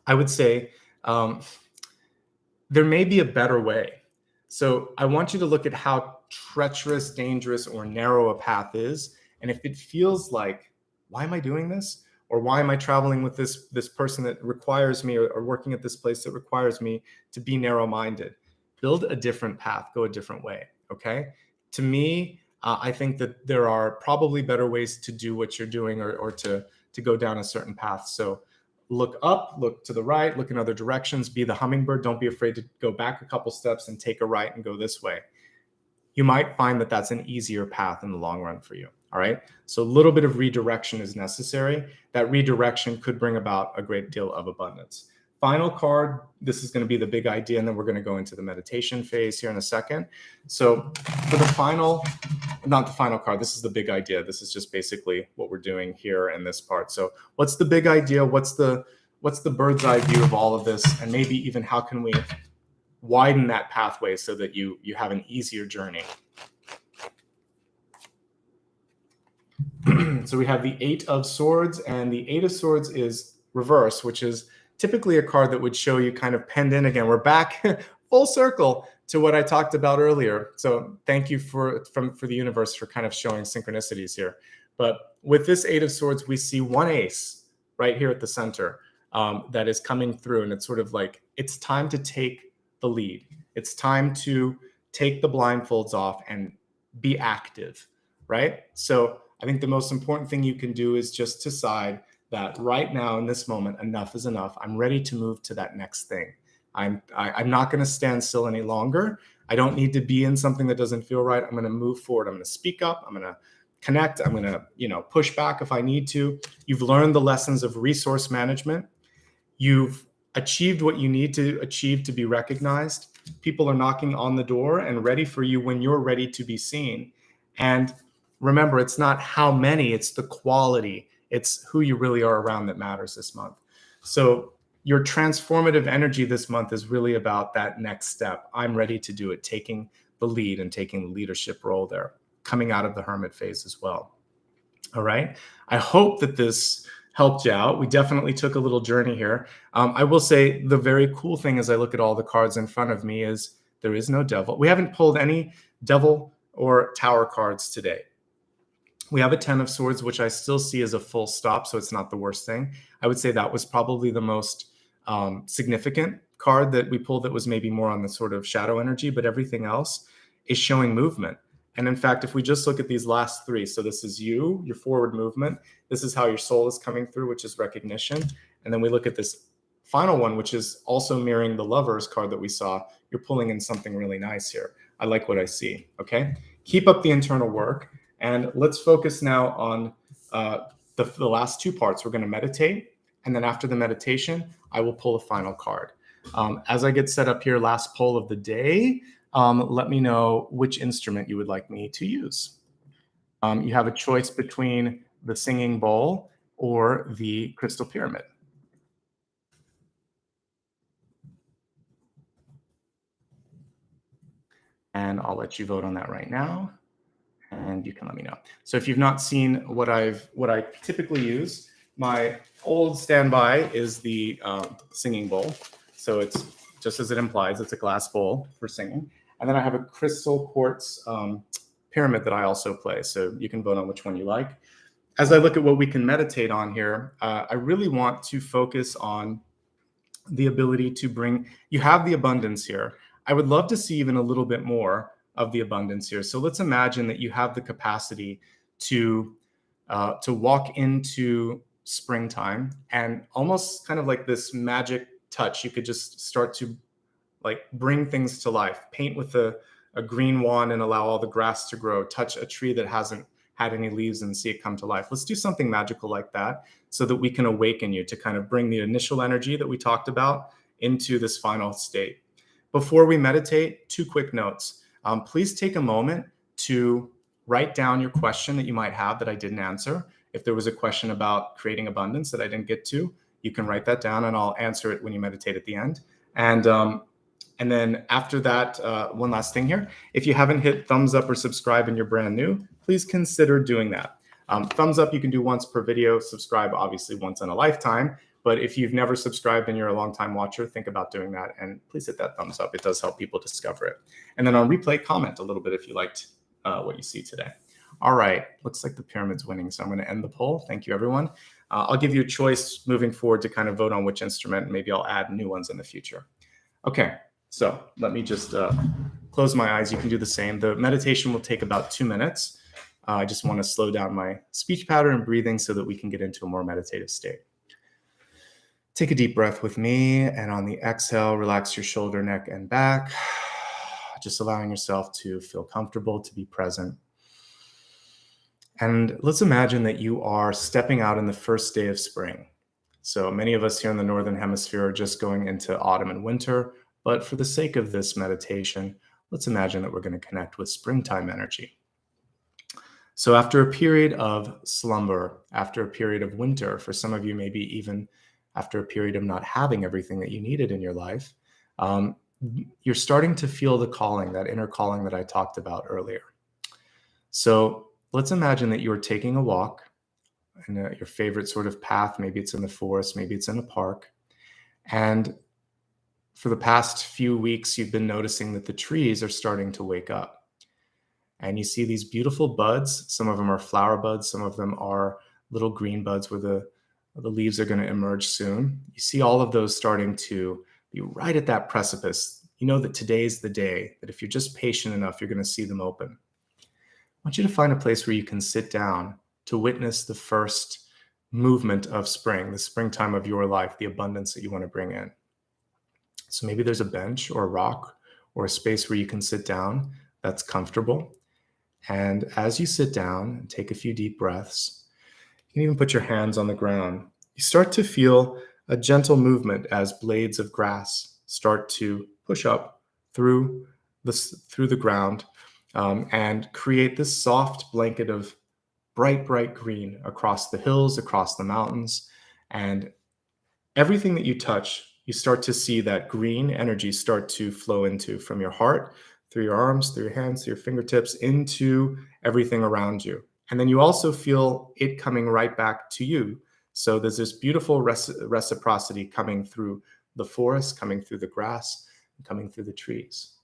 I would say there may be a better way. So I want you to look at how treacherous, dangerous, or narrow a path is. And if it feels like, why am I doing this? Or why am I traveling with this person that requires me, or working at this place that requires me to be narrow-minded? Build a different path, go a different way, okay? To me, I think that there are probably better ways to do what you're doing, or to go down a certain path. So look up, look to the right, look in other directions, be the hummingbird. Don't be afraid to go back a couple steps and take a right and go this way. You might find that that's an easier path in the long run for you. All right. So a little bit of redirection is necessary. That redirection could bring about a great deal of abundance. Final card, this is going to be the big idea, and then we're going to go into the meditation phase here in a second. So for not the final card, this is the big idea. This is just basically what we're doing here in this part. So what's the big idea? What's the bird's eye view of all of this? And maybe even how can we widen that pathway so that you have an easier journey? So we have the 8 of Swords, and the 8 of Swords is reverse, which is typically a card that would show you kind of penned in again. We're back full circle to what I talked about earlier. So thank you for the universe for kind of showing synchronicities here. But with this 8 of Swords, we see one ace right here at the center that is coming through. And it's sort of like, it's time to take the lead. It's time to take the blindfolds off and be active, right? So I think the most important thing you can do is just decide that right now in this moment, enough is enough. I'm ready to move to that next thing. I'm not going to stand still any longer. I don't need to be in something that doesn't feel right. I'm going to move forward. I'm going to speak up. I'm going to connect. I'm going to, push back if I need to. You've learned the lessons of resource management. You've achieved what you need to achieve to be recognized. People are knocking on the door and ready for you when you're ready to be seen. And remember, it's not how many, it's the quality. It's who you really are around that matters this month. So your transformative energy this month is really about that next step. I'm ready to do it, taking the lead and taking the leadership role there, coming out of the hermit phase as well. All right. I hope that this helped you out. We definitely took a little journey here. I will say the very cool thing as I look at all the cards in front of me is there is no devil. We haven't pulled any devil or tower cards today. We have a 10 of Swords, which I still see as a full stop, so it's not the worst thing. I would say that was probably the most significant card that we pulled that was maybe more on the sort of shadow energy, but everything else is showing movement. And in fact, if we just look at these last 3, so this is your forward movement. This is how your soul is coming through, which is recognition. And then we look at this final one, which is also mirroring the Lovers card that we saw. You're pulling in something really nice here. I like what I see, okay? Keep up the internal work. And let's focus now on the last 2 parts. We're going to meditate. And then after the meditation, I will pull a final card. As I get set up here, last poll of the day, let me know which instrument you would like me to use. You have a choice between the singing bowl or the crystal pyramid. And I'll let you vote on that right now. And you can let me know. So if you've not seen what I typically use, my old standby is the singing bowl. So it's just as it implies, it's a glass bowl for singing. And then I have a crystal quartz pyramid that I also play. So you can vote on which one you like. As I look at what we can meditate on here, I really want to focus on the ability to bring, you have the abundance here. I would love to see even a little bit more of the abundance here. So let's imagine that you have the capacity to walk into springtime, and almost kind of like this magic touch, you could just start to like bring things to life, paint with a green wand and allow all the grass to grow, touch a tree that hasn't had any leaves and see it come to life. Let's do something magical like that so that we can awaken you to kind of bring the initial energy that we talked about into this final state. Before we meditate, 2 quick notes. Please take a moment to write down your question that you might have that I didn't answer. If there was a question about creating abundance that I didn't get to, you can write that down and I'll answer it when you meditate at the end. And then after that, one last thing here. If you haven't hit thumbs up or subscribe and you're brand new, please consider doing that. Thumbs up you can do once per video, subscribe obviously once in a lifetime. But if you've never subscribed and you're a long-time watcher, think about doing that. And please hit that thumbs up. It does help people discover it. And then on replay, comment a little bit if you liked what you see today. All right, looks like the pyramid's winning. So I'm going to end the poll. Thank you, everyone. I'll give you a choice moving forward to kind of vote on which instrument. Maybe I'll add new ones in the future. Okay. So let me just close my eyes. You can do the same. The meditation will take about 2 minutes. I just want to slow down my speech pattern and breathing so that we can get into a more meditative state. Take a deep breath with me, and on the exhale, relax your shoulder, neck, and back. Just allowing yourself to feel comfortable, to be present. And let's imagine that you are stepping out in the first day of spring. So many of us here in the Northern Hemisphere are just going into autumn and winter. But for the sake of this meditation, let's imagine that we're going to connect with springtime energy. So after a period of slumber, after a period of winter, for some of you, maybe even after a period of not having everything that you needed in your life, you're starting to feel the calling, that inner calling that I talked about earlier. So let's imagine that you're taking a walk in your favorite sort of path. Maybe it's in the forest, maybe it's in a park. And for the past few weeks, you've been noticing that the trees are starting to wake up. And you see these beautiful buds. Some of them are flower buds. Some of them are little green buds where the leaves are going to emerge soon. You see all of those starting to be right at that precipice. You know that today's the day, that if you're just patient enough, you're going to see them open. I want you to find a place where you can sit down to witness the first movement of spring, the springtime of your life, the abundance that you want to bring in. So maybe there's a bench or a rock or a space where you can sit down that's comfortable. And as you sit down and take a few deep breaths, you can even put your hands on the ground. You start to feel a gentle movement as blades of grass start to push up through the ground and create this soft blanket of bright green across the hills, across the mountains. And everything that you touch, you start to see that green energy start to flow into from your heart, through your arms, through your hands, through your fingertips, into everything around you. And then you also feel it coming right back to you. So there's this beautiful reciprocity coming through the forest, coming through the grass, and coming through the trees.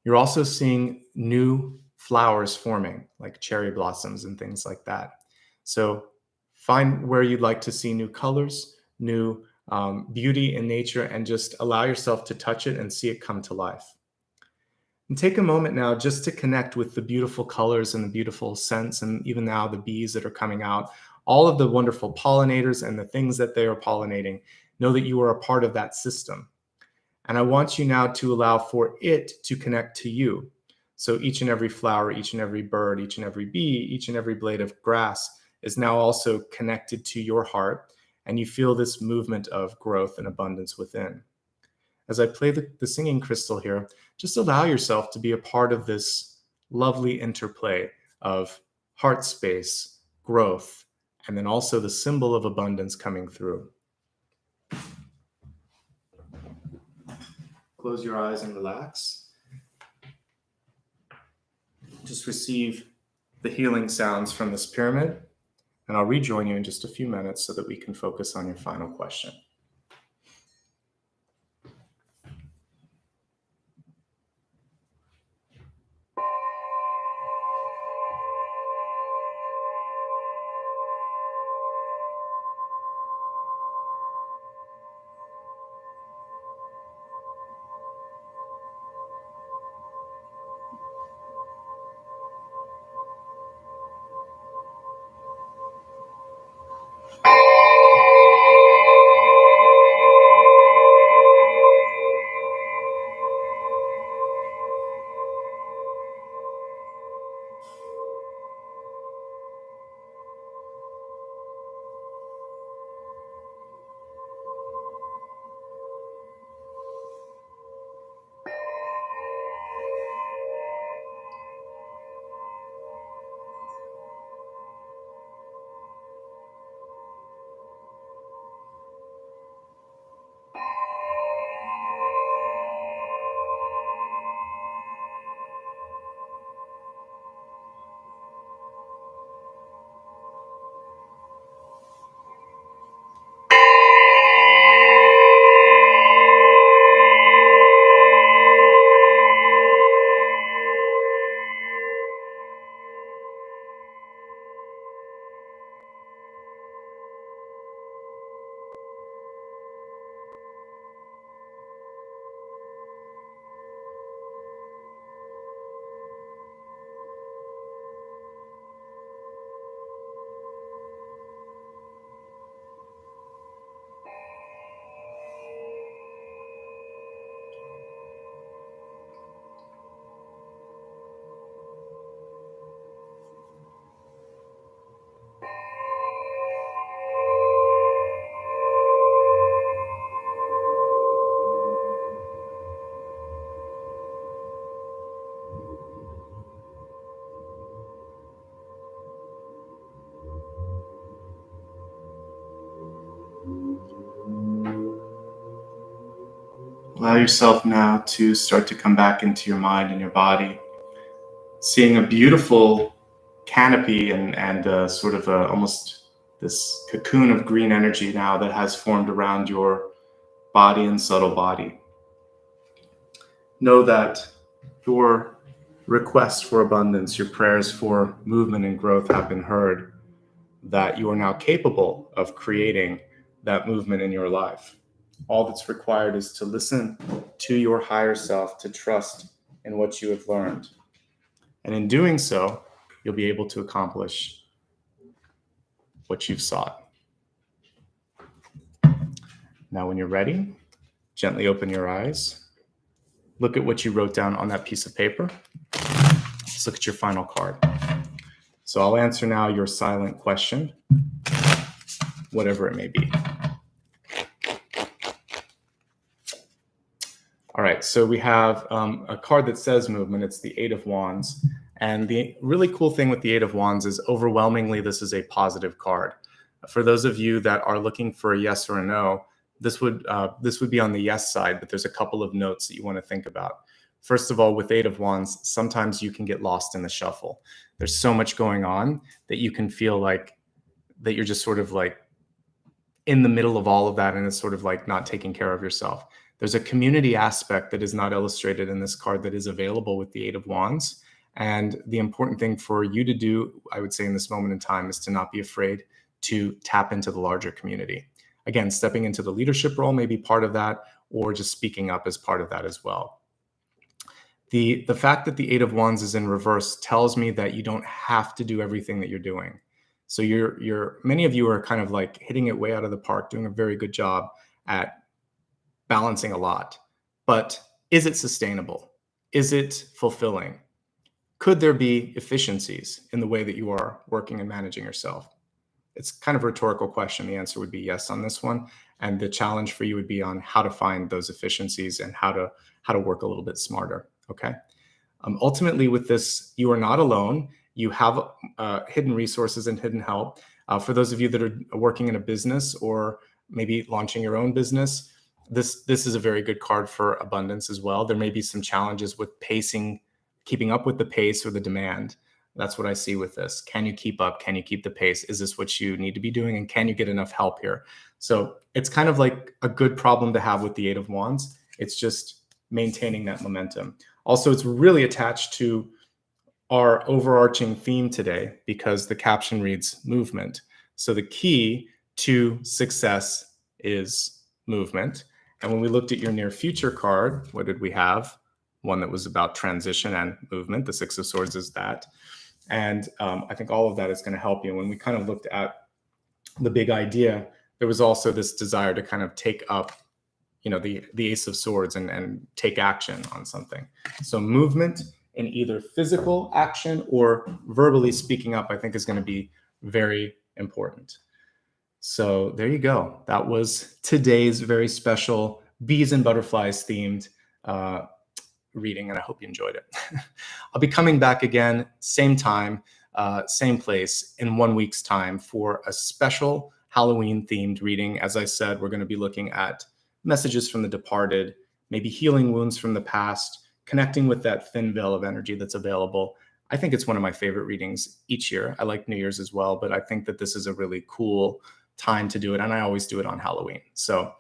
You're also seeing new flowers forming, like cherry blossoms and things like that. So find where you'd like to see new colors, new beauty in nature, and just allow yourself to touch it and see it come to life. And take a moment now just to connect with the beautiful colors and the beautiful scents, and even now the bees that are coming out, all of the wonderful pollinators and the things that they are pollinating. Know that you are a part of that system. And I want you now to allow for it to connect to you. So each and every flower, each and every bird, each and every bee, each and every blade of grass is now also connected to your heart. And you feel this movement of growth and abundance within. As I play the singing crystal here, just allow yourself to be a part of this lovely interplay of heart space, growth, and then also the symbol of abundance coming through. Close your eyes and relax. Just receive the healing sounds from this pyramid. And I'll rejoin you in just a few minutes so that we can focus on your final question. Allow yourself now to start to come back into your mind and your body, seeing a beautiful canopy and sort of almost this cocoon of green energy now that has formed around your body and subtle body. Know that your requests for abundance, your prayers for movement and growth have been heard, that you are now capable of creating that movement in your life. All that's required is to listen to your higher self, to trust in what you have learned. And in doing so, you'll be able to accomplish what you've sought. Now, when you're ready, gently open your eyes. Look at what you wrote down on that piece of paper. Let's look at your final card. So I'll answer now your silent question, whatever it may be. All right, so we have a card that says movement. It's the Eight of Wands. And the really cool thing with the Eight of Wands is overwhelmingly this is a positive card. For those of you that are looking for a yes or a no, this would be on the yes side, but there's a couple of notes that you want to think about. First of all, with Eight of Wands, sometimes you can get lost in the shuffle. There's so much going on that you can feel like that you're just sort of like in the middle of all of that, and it's sort of like not taking care of yourself. There's a community aspect that is not illustrated in this card that is available with the Eight of Wands. And the important thing for you to do, I would say in this moment in time, is to not be afraid to tap into the larger community. Again, stepping into the leadership role may be part of that, or just speaking up as part of that as well. The fact that the Eight of Wands is in reverse tells me that you don't have to do everything that you're doing. So many of you are kind of like hitting it way out of the park, doing a very good job at balancing a lot. But is it sustainable? Is it fulfilling? Could there be efficiencies in the way that you are working and managing yourself? It's kind of a rhetorical question. The answer would be yes on this one. And the challenge for you would be on how to find those efficiencies and how to work a little bit smarter. Okay. Ultimately, with this, you are not alone. You have hidden resources and hidden help. For those of you that are working in a business or maybe launching your own business, this is a very good card for abundance as well. There may be some challenges with pacing, keeping up with the pace or the demand. That's what I see with this. Can you keep up? Can you keep the pace? Is this what you need to be doing? And can you get enough help here? So it's kind of like a good problem to have with the Eight of Wands. It's just maintaining that momentum. Also, it's really attached to our overarching theme today because the caption reads movement. So the key to success is movement. And when we looked at your near future card, what did we have? One that was about transition and movement. The Six of Swords is that. And I think all of that is going to help you. When we kind of looked at the big idea, there was also this desire to kind of take up, the Ace of Swords and take action on something. So movement in either physical action or verbally speaking up, I think is going to be very important. So there you go. That was today's very special bees and butterflies themed reading, and I hope you enjoyed it. I'll be coming back again, same time, same place in 1 week's time for a special Halloween themed reading. As I said, we're going to be looking at messages from the departed, maybe healing wounds from the past, connecting with that thin veil of energy that's available. I think it's one of my favorite readings each year. I like New Year's as well, but I think that this is a really cool time to do it. And I always do it on Halloween. So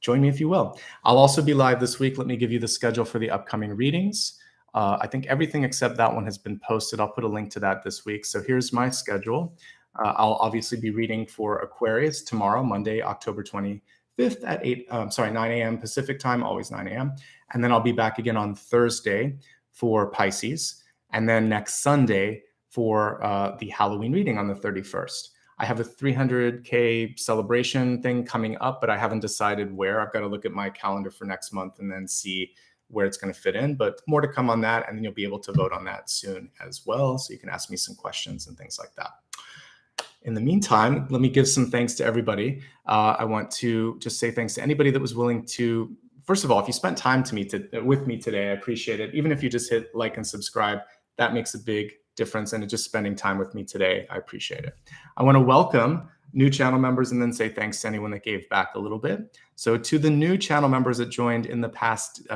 join me if you will. I'll also be live this week. Let me give you the schedule for the upcoming readings. I think everything except that one has been posted. I'll put a link to that this week. So here's my schedule. I'll obviously be reading for Aquarius tomorrow, Monday, October 25th at 9 a.m. Pacific time, always 9 a.m. And then I'll be back again on Thursday for Pisces. And then next Sunday for the Halloween reading on the 31st. I have a 300K celebration thing coming up, but I haven't decided where. I've got to look at my calendar for next month and then see where it's going to fit in, but more to come on that. And then you'll be able to vote on that soon as well. So you can ask me some questions and things like that. In the meantime, let me give some thanks to everybody. I want to just say thanks to anybody that was willing to, first of all, if you spent time with me today, I appreciate it. Even if you just hit like and subscribe, that makes a big difference. And just spending time with me today, I appreciate it. I want to welcome new channel members and then say thanks to anyone that gave back a little bit. So to the new channel members that joined in the past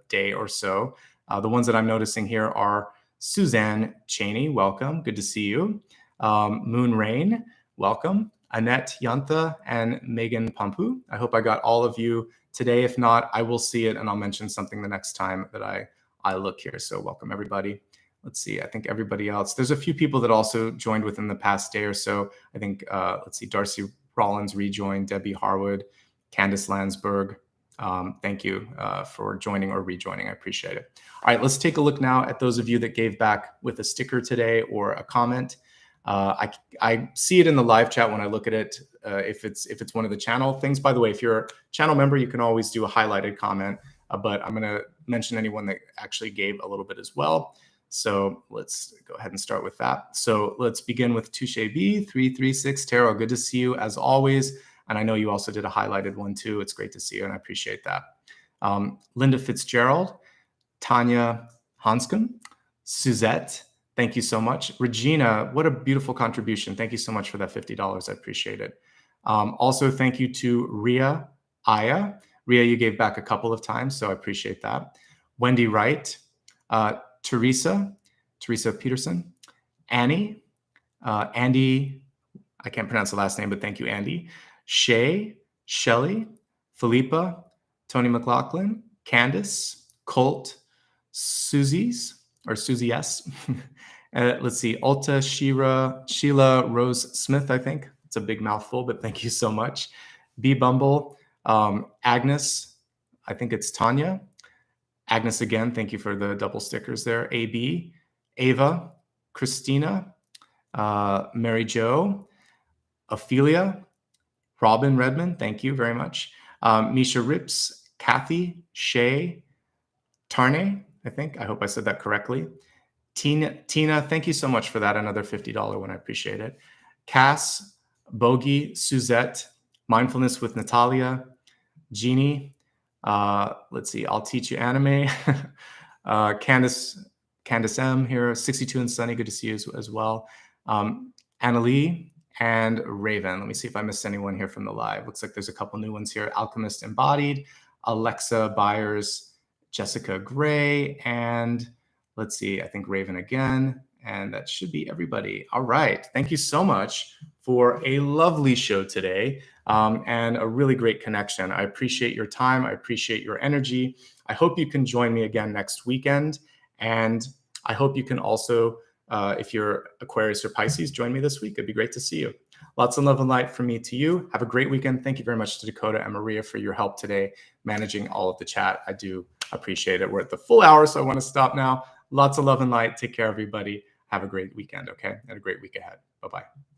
day or so, the ones that I'm noticing here are Suzanne Cheney, welcome. Good to see you. Moon Rain, welcome. Annette Yantha and Megan Pampu. I hope I got all of you today. If not, I will see it and I'll mention something the next time that I look here. So welcome everybody. Let's see, I think everybody else. There's a few people that also joined within the past day or so. I think, let's see, Darcy Rollins rejoined, Debbie Harwood, Candace Landsberg. Thank you for joining or rejoining. I appreciate it. All right, let's take a look now at those of you that gave back with a sticker today or a comment. I see it in the live chat when I look at it. If it's one of the channel things, by the way, if you're a channel member, you can always do a highlighted comment, but I'm going to mention anyone that actually gave a little bit as well. So let's go ahead and start with that. So let's begin with Touche B 336 Tarot. Good to see you as always. And I know you also did a highlighted one too. It's great to see you and I appreciate that. Linda Fitzgerald, Tanya Hanscom, Suzette, thank you so much. Regina, what a beautiful contribution. Thank you so much for that $50. I appreciate it. Also, thank you to Ria Aya. Ria, you gave back a couple of times, so I appreciate that. Wendy Wright, Teresa Peterson, Annie, Andy, I can't pronounce the last name, but thank you, Andy. Shay, Shelley, Philippa, Tony McLaughlin, Candace, Colt, Susie S. Let's see, Ulta, Sheila Rose Smith, I think. It's a big mouthful, but thank you so much. B Bumble, Agnes, I think it's Tanya. Agnes again, thank you for the double stickers there. AB, Ava, Christina, Mary Jo, Ophelia, Robin Redmond, thank you very much. Misha Rips, Kathy, Shay, Tarnay, I think. I hope I said that correctly. Tina, thank you so much for that. Another $50 one. I appreciate it. Cass, Bogey, Suzette, Mindfulness with Natalia, Jeannie. Let's see, I'll teach you anime. Candace M here, 62 and Sunny, good to see you as well. Annalie and Raven. Let me see if I missed anyone here from the live. Looks like there's a couple new ones here. Alchemist Embodied, Alexa Byers, Jessica Gray, and let's see, I think Raven again. And that should be everybody. All right. Thank you so much for a lovely show today and a really great connection. I appreciate your time. I appreciate your energy. I hope you can join me again next weekend. And I hope you can also, if you're Aquarius or Pisces, join me this week. It'd be great to see you. Lots of love and light from me to you. Have a great weekend. Thank you very much to Dakota and Maria for your help today, managing all of the chat. I do appreciate it. We're at the full hour, so I want to stop now. Lots of love and light. Take care, everybody. Have a great weekend, okay? And a great week ahead. Bye-bye.